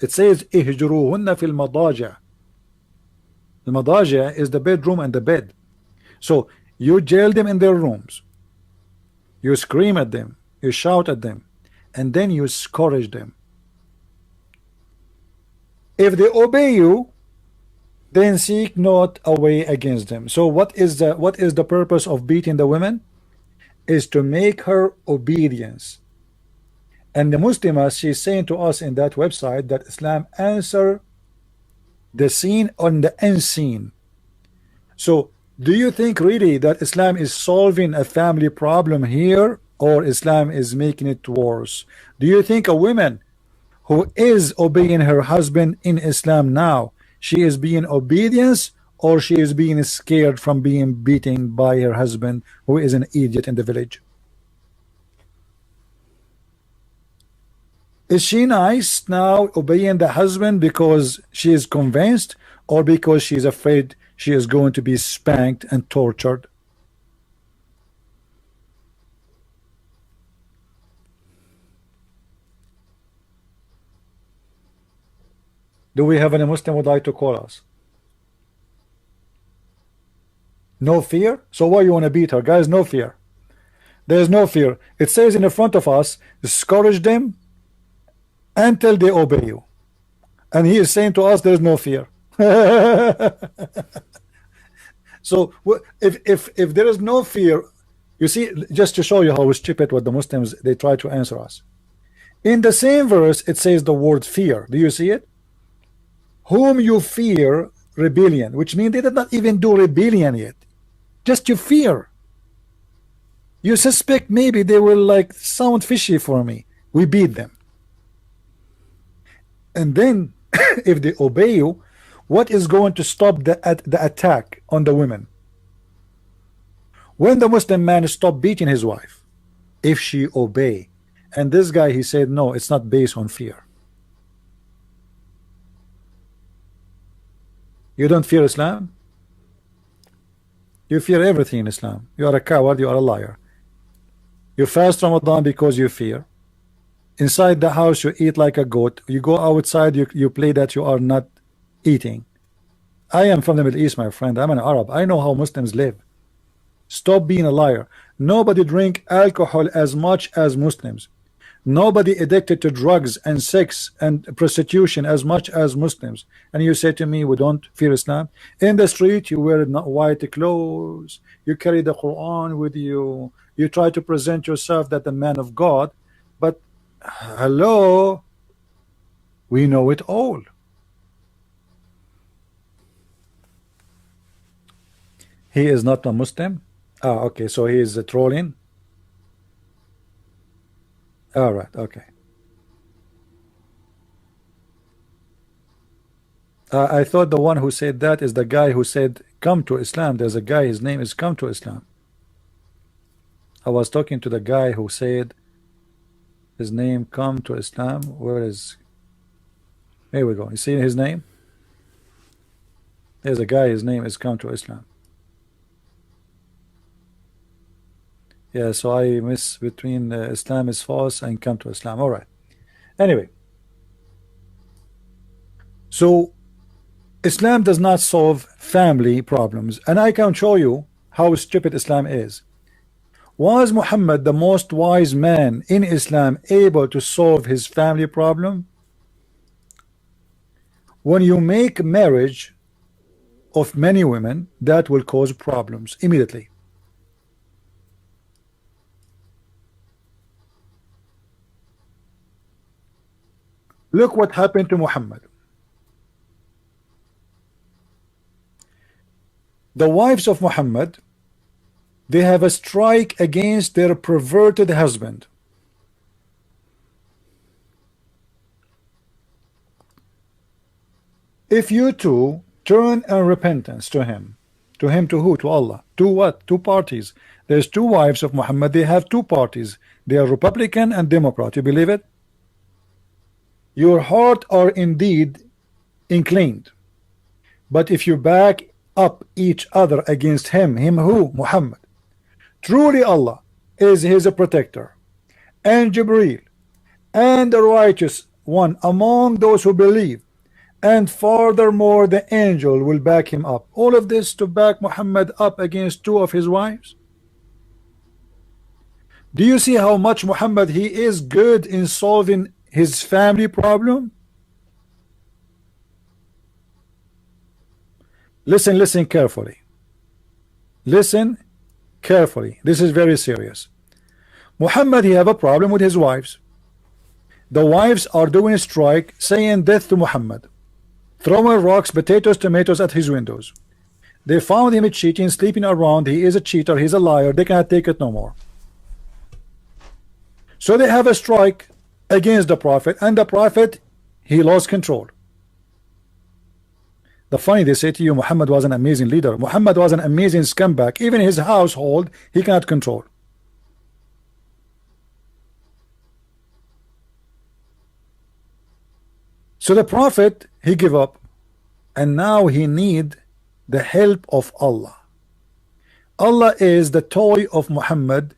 It says ihjuruhunna fil madaja. The madaja is the bedroom and the bed. So you jail them in their rooms. You scream at them, you shout at them, and then you scourge them. If they obey you, then seek not a way against them. So what is the purpose of beating the women? Is to make her obedience. And the Muslimah, she's saying to us in that website that Islam answer the seen on the unseen. So do you think really that Islam is solving a family problem here, or Islam is making it worse? Do you think a woman who is obeying her husband in Islam now, she is being obedience, or she is being scared from being beaten by her husband, who is an idiot in the village? Is she nice now, obeying the husband because she is convinced, or because she is afraid she is going to be spanked and tortured? Do we have any Muslim who would like to call us? No fear? So why you want to beat her? Guys, no fear. There is no fear. It says in the front of us, discourage them until they obey you. And he is saying to us, there is no fear. So if there is no fear, you see, just to show you how stupid what the Muslims, they try to answer us. In the same verse, it says the word fear. Do you see it? Whom you fear rebellion, which means they did not even do rebellion yet. Just you fear. You suspect maybe they will like sound fishy for me. We beat them. And then if they obey you, what is going to stop the attack on the women? When the Muslim man stop beating his wife, if she obey, and this guy, he said no, it's not based on fear. You don't fear Islam? You fear everything in Islam. You are a coward, you are a liar. You fast Ramadan because you fear. Inside the house you eat like a goat. You go outside, you play that you are not eating. I am from the Middle East, my friend. I'm an Arab. I know how Muslims live. Stop being a liar. Nobody drink alcohol as much as Muslims. Nobody addicted to drugs and sex and prostitution as much as Muslims. And you say to me, we don't fear Islam? In the street, you wear white clothes. You carry the Quran with you. You try to present yourself that the man of God. But hello, we know it all. He is not a Muslim. Ah, okay, so he is trolling. All right, okay. I thought the one who said that is the guy who said come to Islam. There's a guy, his name is Come to Islam. I was talking to the guy who said his name Come to Islam. Where is, here we go. You see his name? There's a guy, his name is Come to Islam. Yeah, so I miss between Islam is false and Come to Islam. All right. Anyway, so Islam does not solve family problems, and I can show you how stupid Islam is. Was Muhammad, the most wise man in Islam, able to solve his family problem? When you make marriage of many women that will cause problems immediately. Look what happened to Muhammad. The wives of Muhammad, they have a strike against their perverted husband. If you two turn in repentance to him to who? To Allah. To what? Two parties. There's two wives of Muhammad. They have two parties. They are Republican and Democrat. You believe it? Your heart are indeed inclined. But if you back up each other against him who? Muhammad. Truly Allah is his protector, and Jibreel, and the righteous one among those who believe, and furthermore the angel will back him up. All of this to back Muhammad up against two of his wives. Do you see how much Muhammad he is good in solving his family problem? Listen carefully. Listen carefully. This is very serious. Muhammad, he have a problem with his wives. The wives are doing a strike, saying death to Muhammad, throwing rocks, potatoes, tomatoes at his windows. They found him cheating, sleeping around. He is a cheater, he's a liar. They cannot take it no more. So they have a strike against the Prophet, and the Prophet, he lost control. The funny, they say to you, Muhammad was an amazing leader. Muhammad was an amazing scumbag. Even his household, he cannot control. So the Prophet, he give up, and now he need the help of Allah. Allah is the toy of Muhammad.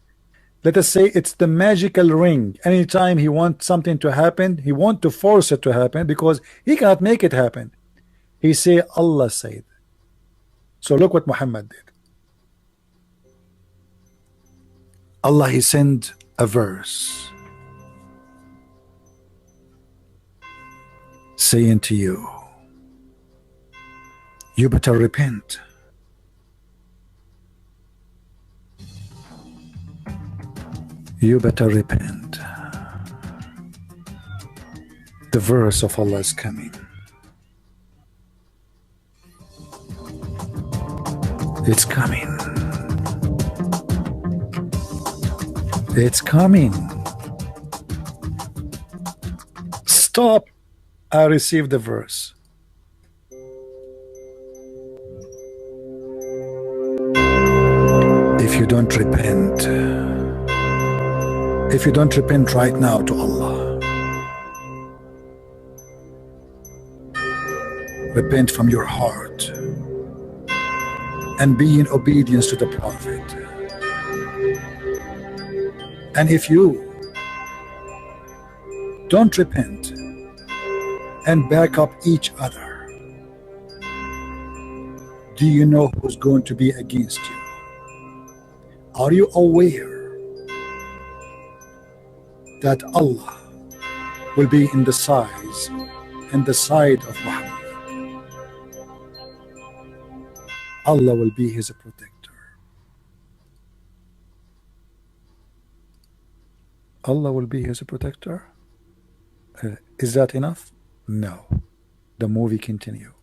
Let us say it's the magical ring. Anytime he wants something to happen, he want to force it to happen because he cannot make it happen. He say Allah said. So look what Muhammad did. Allah, he sent a verse saying to you, you better repent. You better repent. The verse of Allah is coming. It's coming. It's coming. Stop. I received the verse. If you don't repent, right now to Allah, repent from your heart and be in obedience to the Prophet. And if you don't repent and back up each other, do you know who's going to be against you? Are you aware that Allah will be in the side of Muhammad? Allah will be his protector. Allah will be his protector. Is that enough? No. The movie continue.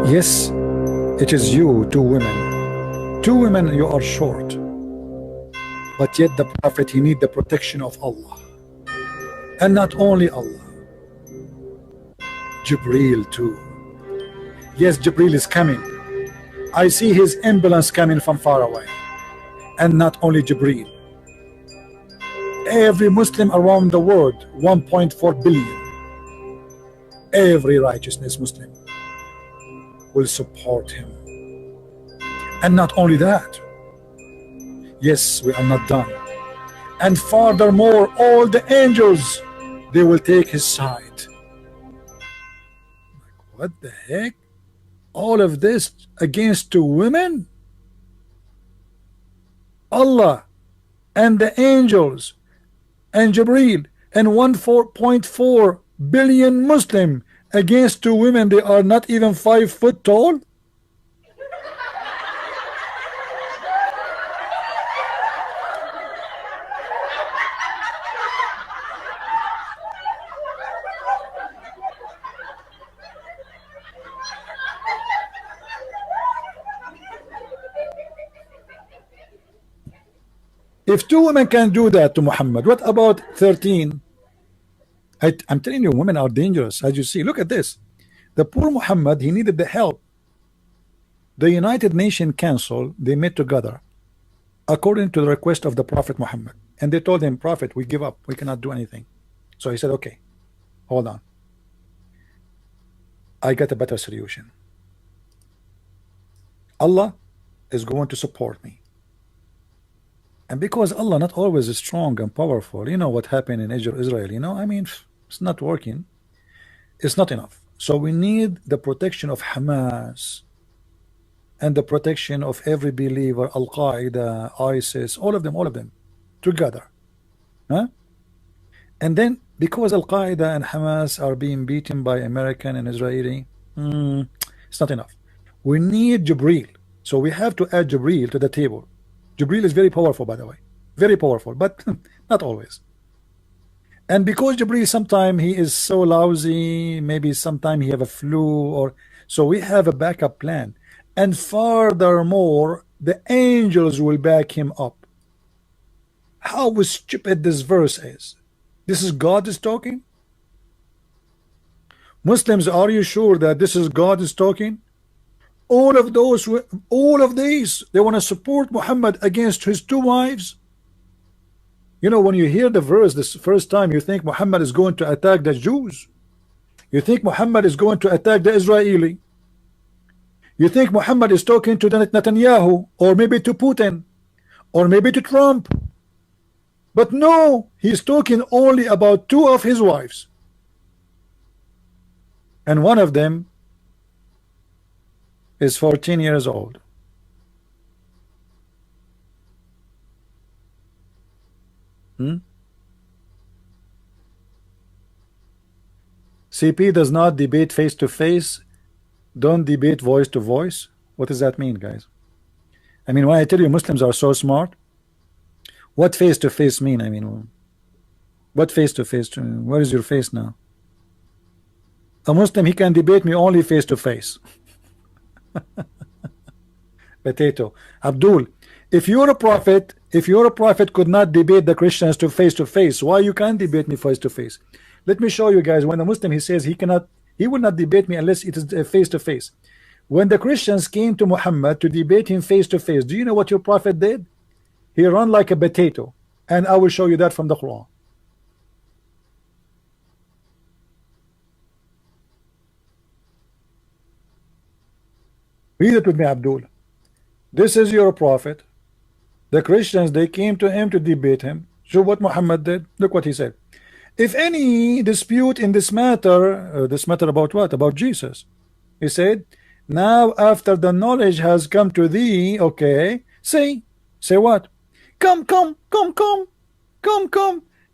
Yes, it is you, two women. Two women, you are short. But yet the Prophet, he need the protection of Allah. And not only Allah, Jibreel too. Yes, Jibreel is coming. I see his ambulance coming from far away. And not only Jibreel. Every Muslim around the world, 1.4 billion, every righteousness Muslim will support him. And not only that, yes, we are not done. And furthermore, all the angels, they will take his side. What the heck? All of this against two women? Allah and the angels and Jibreel and 1.4 billion Muslim against two women, they are not even 5 foot tall. If two women can do that to Muhammad, what about 13? I'm telling you, women are dangerous, as you see. Look at this. The poor Muhammad, he needed the help. The United Nations Council, they met together according to the request of the Prophet Muhammad, and they told him, Prophet, we give up, we cannot do anything. So he said, okay, hold on, I got a better solution. Allah is going to support me. And because Allah not always is strong and powerful, you know what happened in Israel, you know, I mean, it's not working, it's not enough. So we need the protection of Hamas and the protection of every believer, Al-Qaeda, ISIS, all of them together. Huh? And then because Al-Qaeda and Hamas are being beaten by American and Israeli, it's not enough. We need Jibril. So we have to add Jibril to the table. Jibril is very powerful, by the way, very powerful, but not always. And because Jibril sometimes he is so lousy, maybe sometime he have a flu, or so we have a backup plan. And furthermore, the angels will back him up. How stupid this verse is. This is God is talking. Muslims, are you sure that this is God is talking? All of these, they want to support Muhammad against his two wives. You know, when you hear the verse this first time, you think Muhammad is going to attack the Jews. You think Muhammad is going to attack the Israeli. You think Muhammad is talking to Netanyahu, or maybe to Putin, or maybe to Trump. But no, he's talking only about two of his wives. And one of them is 14 years old. CP does not debate face to face. Don't debate voice to voice. What does that mean, guys? I mean, when I tell you Muslims are so smart, what face to face mean? I mean, what face to face? Where is your face now? A Muslim, he can debate me only face to face. Potato. Abdul, if you're a prophet could not debate the Christians to face, why you can't debate me face to face? Let me show you guys. When a Muslim, he says he will not debate me unless it is face to face. When the Christians came to Muhammad to debate him face to face, do you know what your prophet did? He ran like a potato, and I will show you that from the Quran. Read it with me, Abdul. This is your prophet. The Christians, they came to him to debate him. So what Muhammad did? Look what he said. If any dispute in this matter about what? About Jesus. He said, now after the knowledge has come to thee, okay, say what? Come.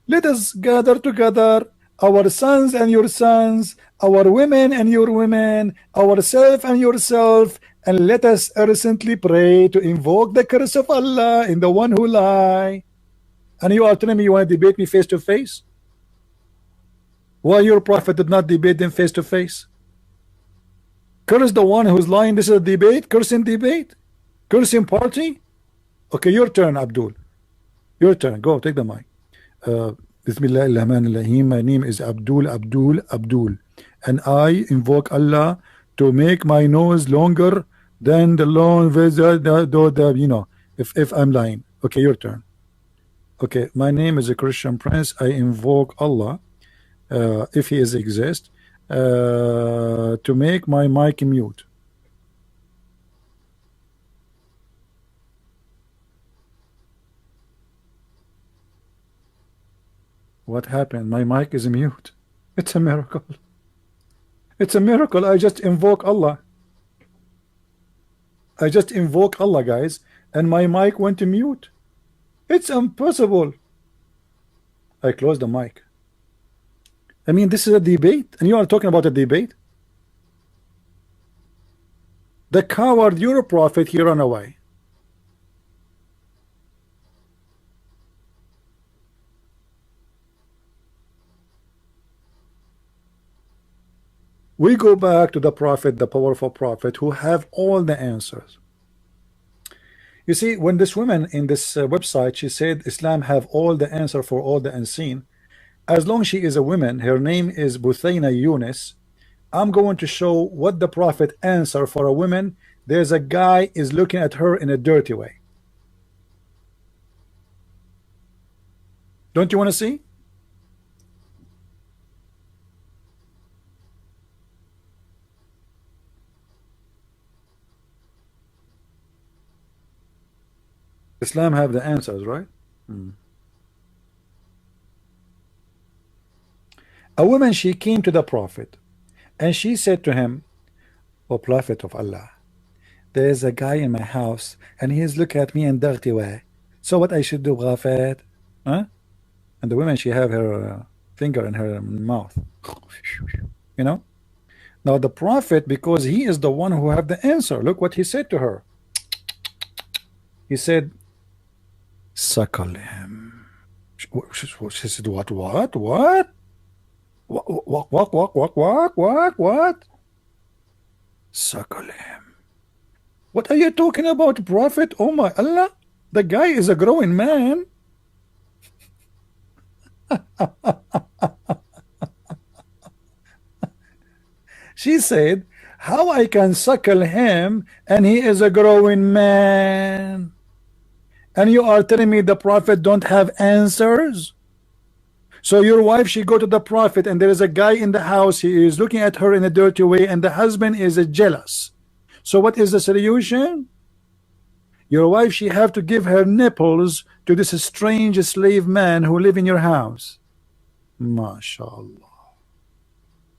Let us gather together, our sons and your sons, our women and your women, ourself and yourself, and let us earnestly pray to invoke the curse of Allah in the one who lie. And you are telling me you want to debate me face to face? Why your prophet did not debate them face to face? Curse the one who's lying. This is a debate. Cursing debate. Cursing party. Okay, your turn, Abdul. Your turn. Go, take the mic. Bismillahirrahmanirrahim. My name is Abdul, and I invoke Allah to make my nose longer than the long you know, if I'm lying. Okay, your turn. Okay, my name is a Christian Prince. I invoke Allah, if he is exist, to make my mic mute. What happened? My mic is mute. It's a miracle. It's a miracle. I just invoke Allah. I just invoke Allah, guys, and my mic went to mute. It's impossible. I closed the mic. I mean, this is a debate, and you are talking about a debate. The coward, your prophet, he ran away. We go back to the prophet, the powerful prophet, who have all the answers. You see, when this woman in this website, she said Islam have all the answer for all the unseen. As long she is a woman, her name is Buthaina Yunus. I'm going to show what the prophet answer for a woman. There's a guy is looking at her in a dirty way. Don't you want to see? Islam have the answers, right? A woman, she came to the prophet and she said to him, O prophet of Allah, there is a guy in my house and he is looking at me in dirty way. So what I should do, prophet? Huh? And the woman, she have her finger in her mouth. You know? Now the prophet, because he is the one who have the answer, look what he said to her. He said, suckle him. She said, what? What? Suckle him. What are you talking about, prophet? Oh my Allah, the guy is a growing man. She said, how I can suckle him and he is a growing man? And you are telling me the prophet don't have answers? So your wife, she go to the prophet and there is a guy in the house, he is looking at her in a dirty way, and the husband is jealous. So what is the solution? Your wife, she have to give her nipples to this strange slave man who live in your house. MashaAllah.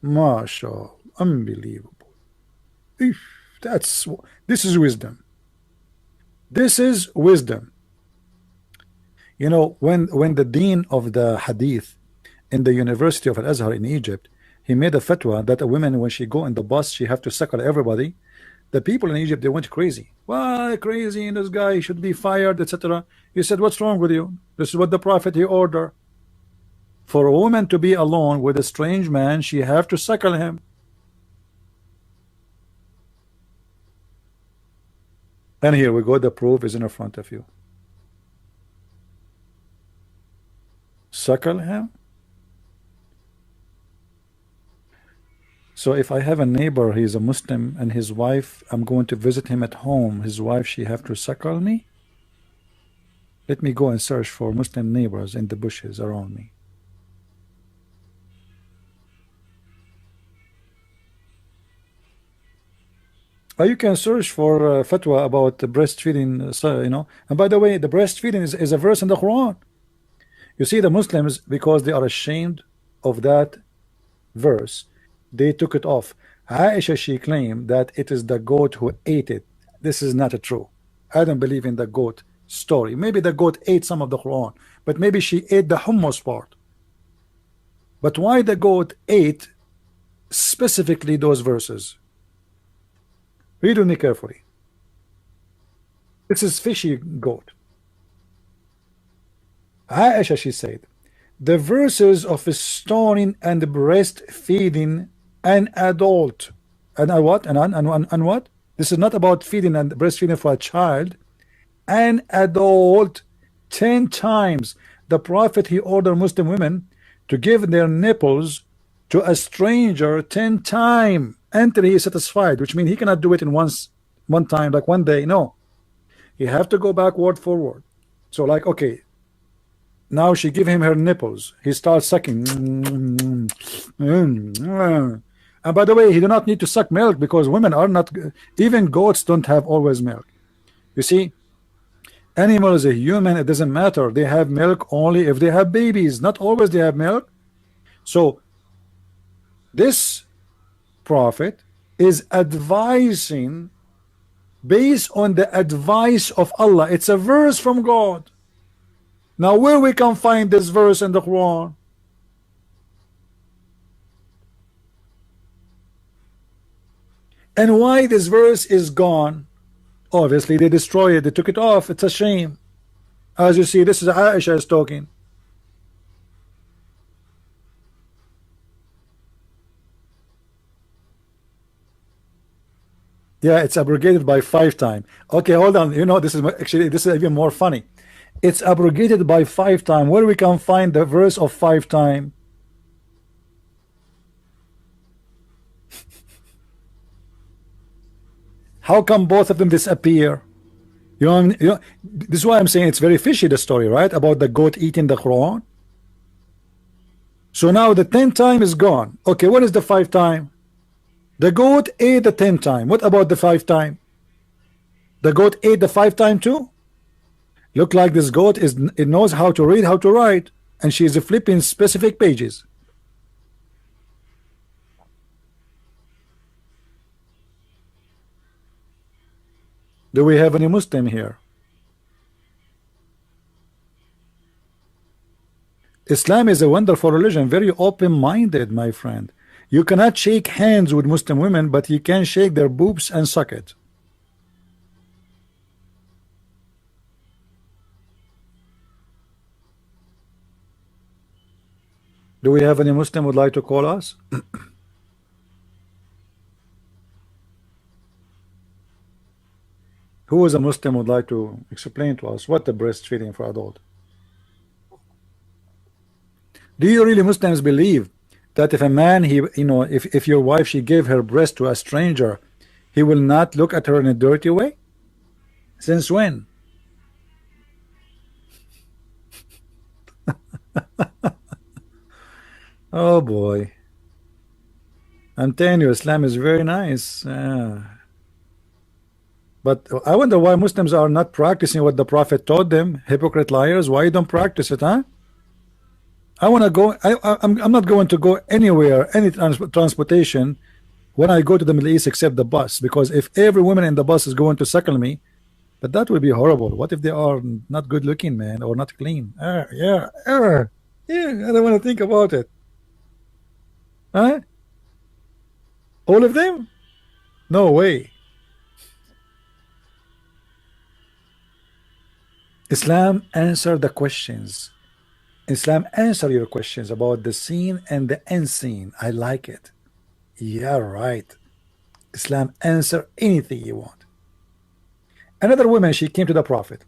MashaAllah. Unbelievable. This is wisdom. This is wisdom. You know, when the dean of the hadith in the University of Al-Azhar in Egypt, he made a fatwa that a woman, when she go in the bus, she have to suckle everybody. The people in Egypt, they went crazy. Why crazy? And this guy should be fired, etc. He said, what's wrong with you? This is what the prophet he ordered. For a woman to be alone with a strange man, she have to suckle him. And here we go, the proof is in front of you. Suckle him. So if I have a neighbor, he's a Muslim, and his wife, I'm going to visit him at home, his wife, she have to suckle me? Let me go and search for Muslim neighbors in the bushes around me. You can search for fatwa about the breastfeeding, you know. And by the way, the breastfeeding is a verse in the Quran. You see, the Muslims, because they are ashamed of that verse, they took it off. Aisha, she claimed that it is the goat who ate it. This is not true. I don't believe in the goat story. Maybe the goat ate some of the Quran, but maybe she ate the hummus part. But why the goat ate specifically those verses? Read with me carefully. This is fishy goat. Aisha, she said, the verses of stoning and breastfeeding an adult. And what? And what? This is not about feeding and breastfeeding for a child. An adult 10 times. The Prophet, he ordered Muslim women to give their nipples to a stranger 10 times until he is satisfied, which means he cannot do it in one time, like one day. No, you have to go backward, forward. So like, okay, now she give him her nipples, he starts sucking, and by the way, he do not need to suck milk, because women are not, even goats don't have always milk. You see, animals, a human, it doesn't matter, they have milk only if they have babies, not always they have milk. So this prophet is advising based on the advice of Allah. It's a verse from God. Now where we can find this verse in the Quran? And why this verse is gone? Obviously they destroyed it, they took it off. It's a shame. As you see, this is Aisha is talking. Yeah, it's abrogated by 5 times. Okay, hold on. You know, this is actually, this is even more funny. It's abrogated by 5 times. Where we can find the verse of 5 times? How come both of them disappear? You know, this is why I'm saying it's very fishy, the story, right? About the goat eating the Quran. So now the 10 time is gone. Okay, what is the 5 time? The goat ate the 10 time. What about the 5 time? The goat ate the 5 time too? Look like this goat it knows how to read, how to write, and she is flipping specific pages. Do we have any Muslim here? Islam is a wonderful religion, very open-minded, my friend. You cannot shake hands with Muslim women, but you can shake their boobs and suck it. Do we have any Muslim would like to call us? Who is a Muslim would like to explain to us what the breastfeeding for adult? Do you really Muslims believe that if a man, if your wife, she gave her breast to a stranger, he will not look at her in a dirty way? Since when? Oh boy, I'm telling you, Islam is very nice. But I wonder why Muslims are not practicing what the Prophet taught them. Hypocrite liars, why you don't practice it, huh? I want to go. I'm not going to go anywhere, any transportation, when I go to the Middle East except the bus, because if every woman in the bus is going to suckle me, but that would be horrible. What if they are not good looking, man, or not clean? Yeah, I don't want to think about it. Huh? All of them? No way. Islam answer the questions. Islam answer your questions about the seen and the unseen. I like it. Yeah, right. Islam answer anything you want. Another woman, she came to the Prophet.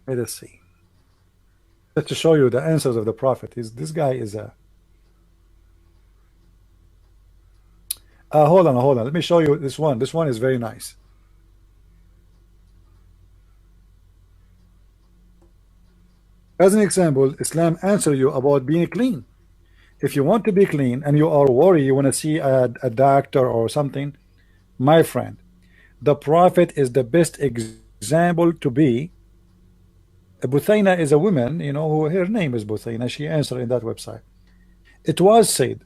Let us see. Just to show you the answers of the Prophet. This guy is a hold on. Let me show you this one. This one is very nice. As an example, Islam answer you about being clean. If you want to be clean and you are worried, you want to see a doctor or something, my friend, the Prophet is the best example to be. Buthaina is a woman, who her name is Buthaina. She answered in that website. It was said,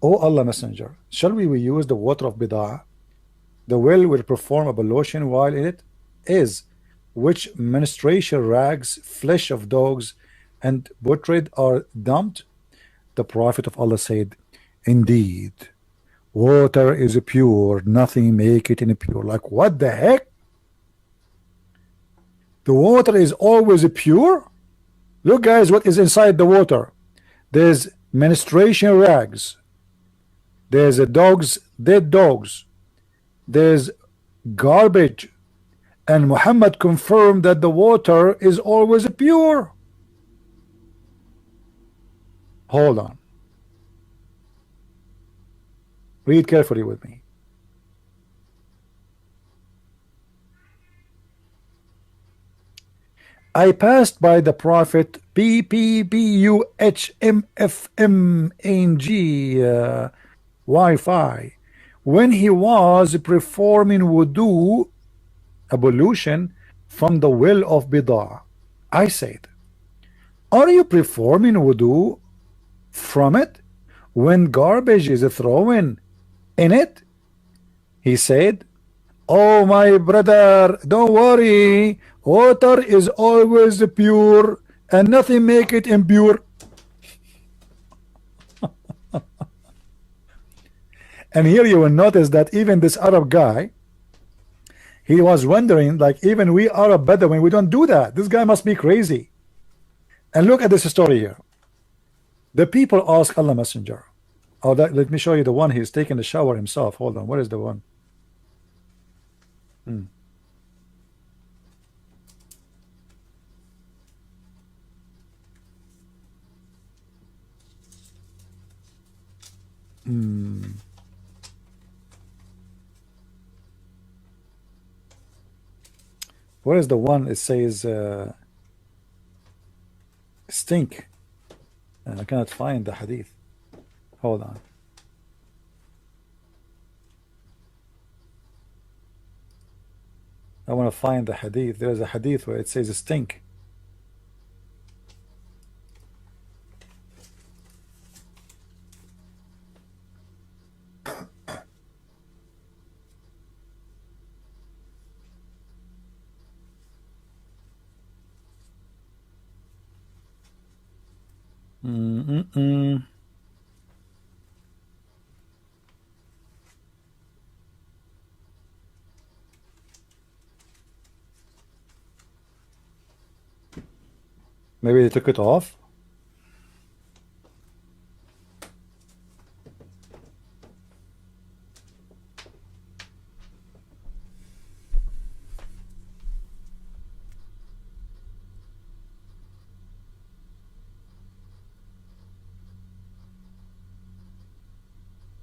O Allah Messenger, shall we use the water of Bid'ah? The well will perform ablution while in it is, which menstruation rags, flesh of dogs, and putrid are dumped. The Prophet of Allah said, indeed, water is pure, nothing make it impure. Like, what the heck? The water is always pure? Look, guys, what is inside the water? There's menstruation rags. There's dead dogs. There's garbage. And Muhammad confirmed that the water is always pure. Hold on. Read carefully with me. I passed by the Prophet PPBUHMFMNG Wi-Fi when he was performing wudu, ablution, from the well of Bidah. I said, are you performing wudu from it when garbage is thrown in it? He said, oh my brother, don't worry, water is always pure and nothing make it impure. And here you will notice that even this Arab guy, he was wondering, like, even we Arab Bedouin, we don't do that. This guy must be crazy. And look at this story here. The people ask Allah Messenger. Oh, let me show you the one he's taking the shower himself. Hold on, where is the one? Where is the one it says stink? I cannot find the hadith. Hold on. I want to find the hadith. There's a hadith where it says stink. Maybe they took it off.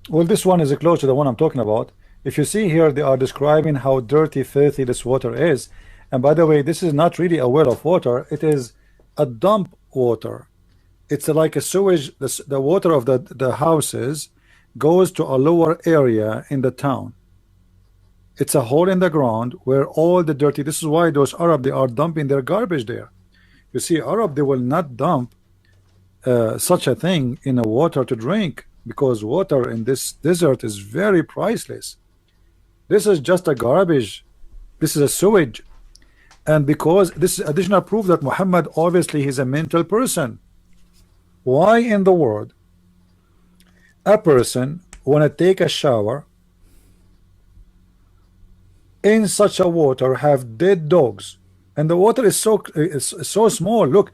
Well, this one is close to the one I'm talking about. If you see here, they are describing how dirty, filthy this water is. And by the way, this is not really a well of water. It is a dump water. It's like a sewage. The water of the houses goes to a lower area in the town. It's a hole in the ground where all the dirty. This is why those Arab, they are dumping their garbage there. You see, Arab, they will not dump such a thing in a water to drink, because water in this desert is very priceless. This is just a garbage. This is a sewage. And because this is additional proof that Muhammad, obviously he's a mental person. Why in the world a person want to take a shower in such a water, have dead dogs, and the water is so small? Look,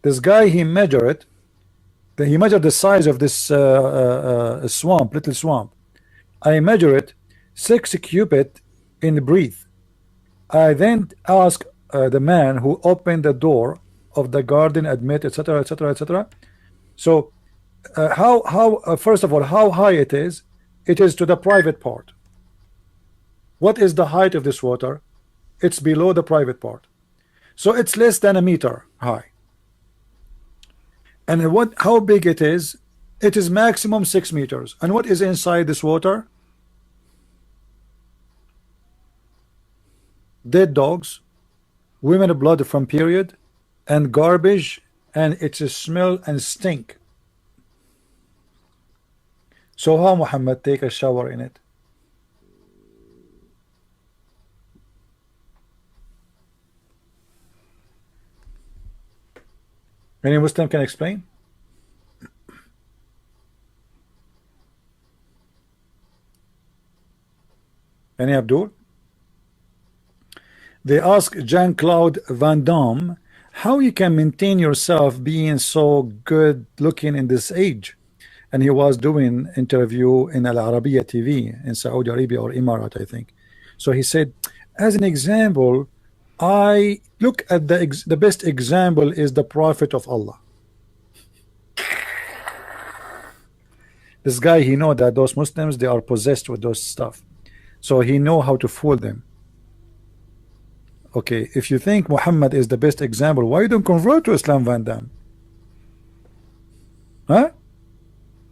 this guy, he measured it. He measured the size of this swamp, little swamp. I measure it 6 cubit in breadth. I then ask the man who opened the door of the garden, admit, etc., etc., etc. So, first of all, how high it is? It is to the private part. What is the height of this water? It's below the private part. So it's less than a meter high. And how big it is? It is maximum 6 meters. And what is inside this water? Dead dogs, women blood from period, and garbage, and it's a smell and stink. So how Muhammad take a shower in it? Any Muslim can explain? Any Abdul? They ask Jean-Claude Van Damme how you can maintain yourself being so good looking in this age. And he was doing interview in Al Arabiya TV in Saudi Arabia or Emirat, I think. So he said, as an example, I look at the best example is the Prophet of Allah. This guy, he know that those Muslims, they are possessed with those stuff. So he know how to fool them. Okay, if you think Muhammad is the best example, why you don't convert to Islam, Van Damme? Huh?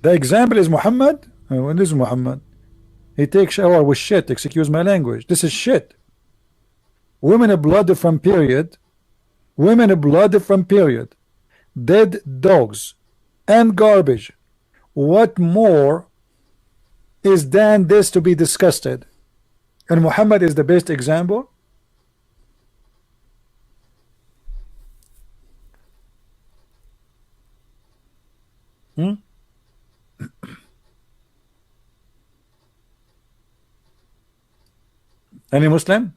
The example is Muhammad? What is Muhammad? He takes shower with shit, excuse my language. This is shit. women blood from period, women blood from period, dead dogs, and garbage. What more is than this to be disgusted? And Muhammad is the best example. Any Muslim?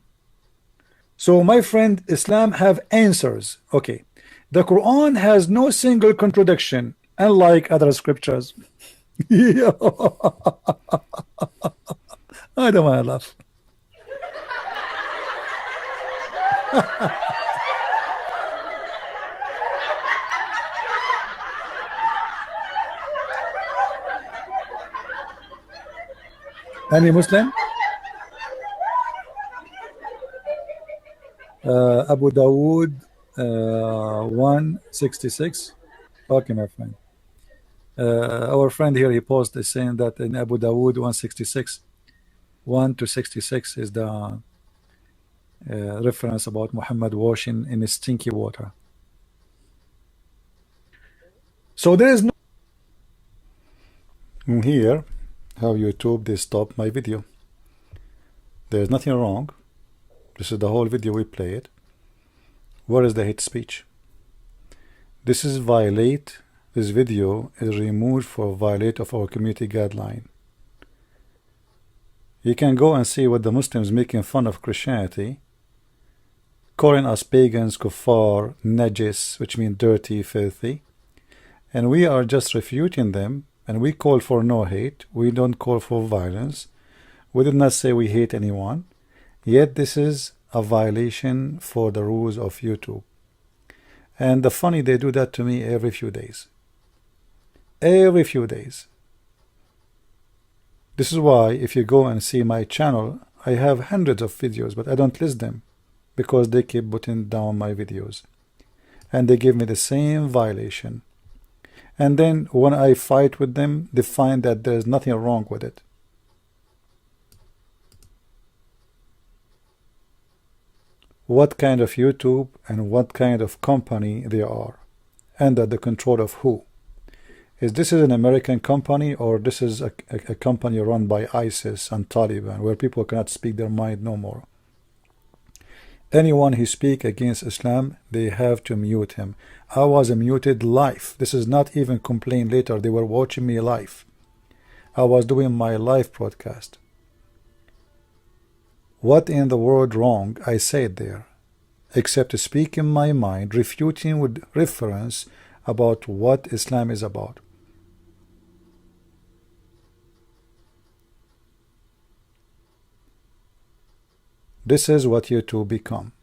So my friend, Islam have answers. Okay, the Quran has no single contradiction, unlike other scriptures. I don't want to laugh. Any Muslim? Abu Dawood 166. Okay, my friend. Our friend here, he posted saying that in Abu Dawood 166, 1 to 66 is the reference about Muhammad washing in stinky water. So there is no here how YouTube they stopped my video. There's nothing wrong. This is the whole video we played. Where is the hate speech? This is violate. This video is removed for violate of our community guideline. You can go and see what the Muslims making fun of Christianity, calling us pagans, kuffar, najis, which means dirty, filthy, and we are just refuting them. And we call for no hate. We don't call for violence. We did not say we hate anyone. Yet this is a violation for the rules of YouTube. And the funny, they do that to me every few days. Every few days. This is why if you go and see my channel, I have hundreds of videos, but I don't list them because they keep putting down my videos. And they give me the same violation. And then when I fight with them, they find that there's nothing wrong with it. What kind of YouTube and what kind of company they are, under the control of who? Is this an American company, or this is a company run by ISIS and Taliban, where people cannot speak their mind no more? Anyone who speak against Islam, they have to mute him. I was muted live. This is not even complain later. They were watching me live. I was doing my live broadcast. What in the world wrong I said there, except to speak in my mind, refuting with reference about what Islam is about. This is what you two become.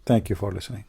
Thank you for listening.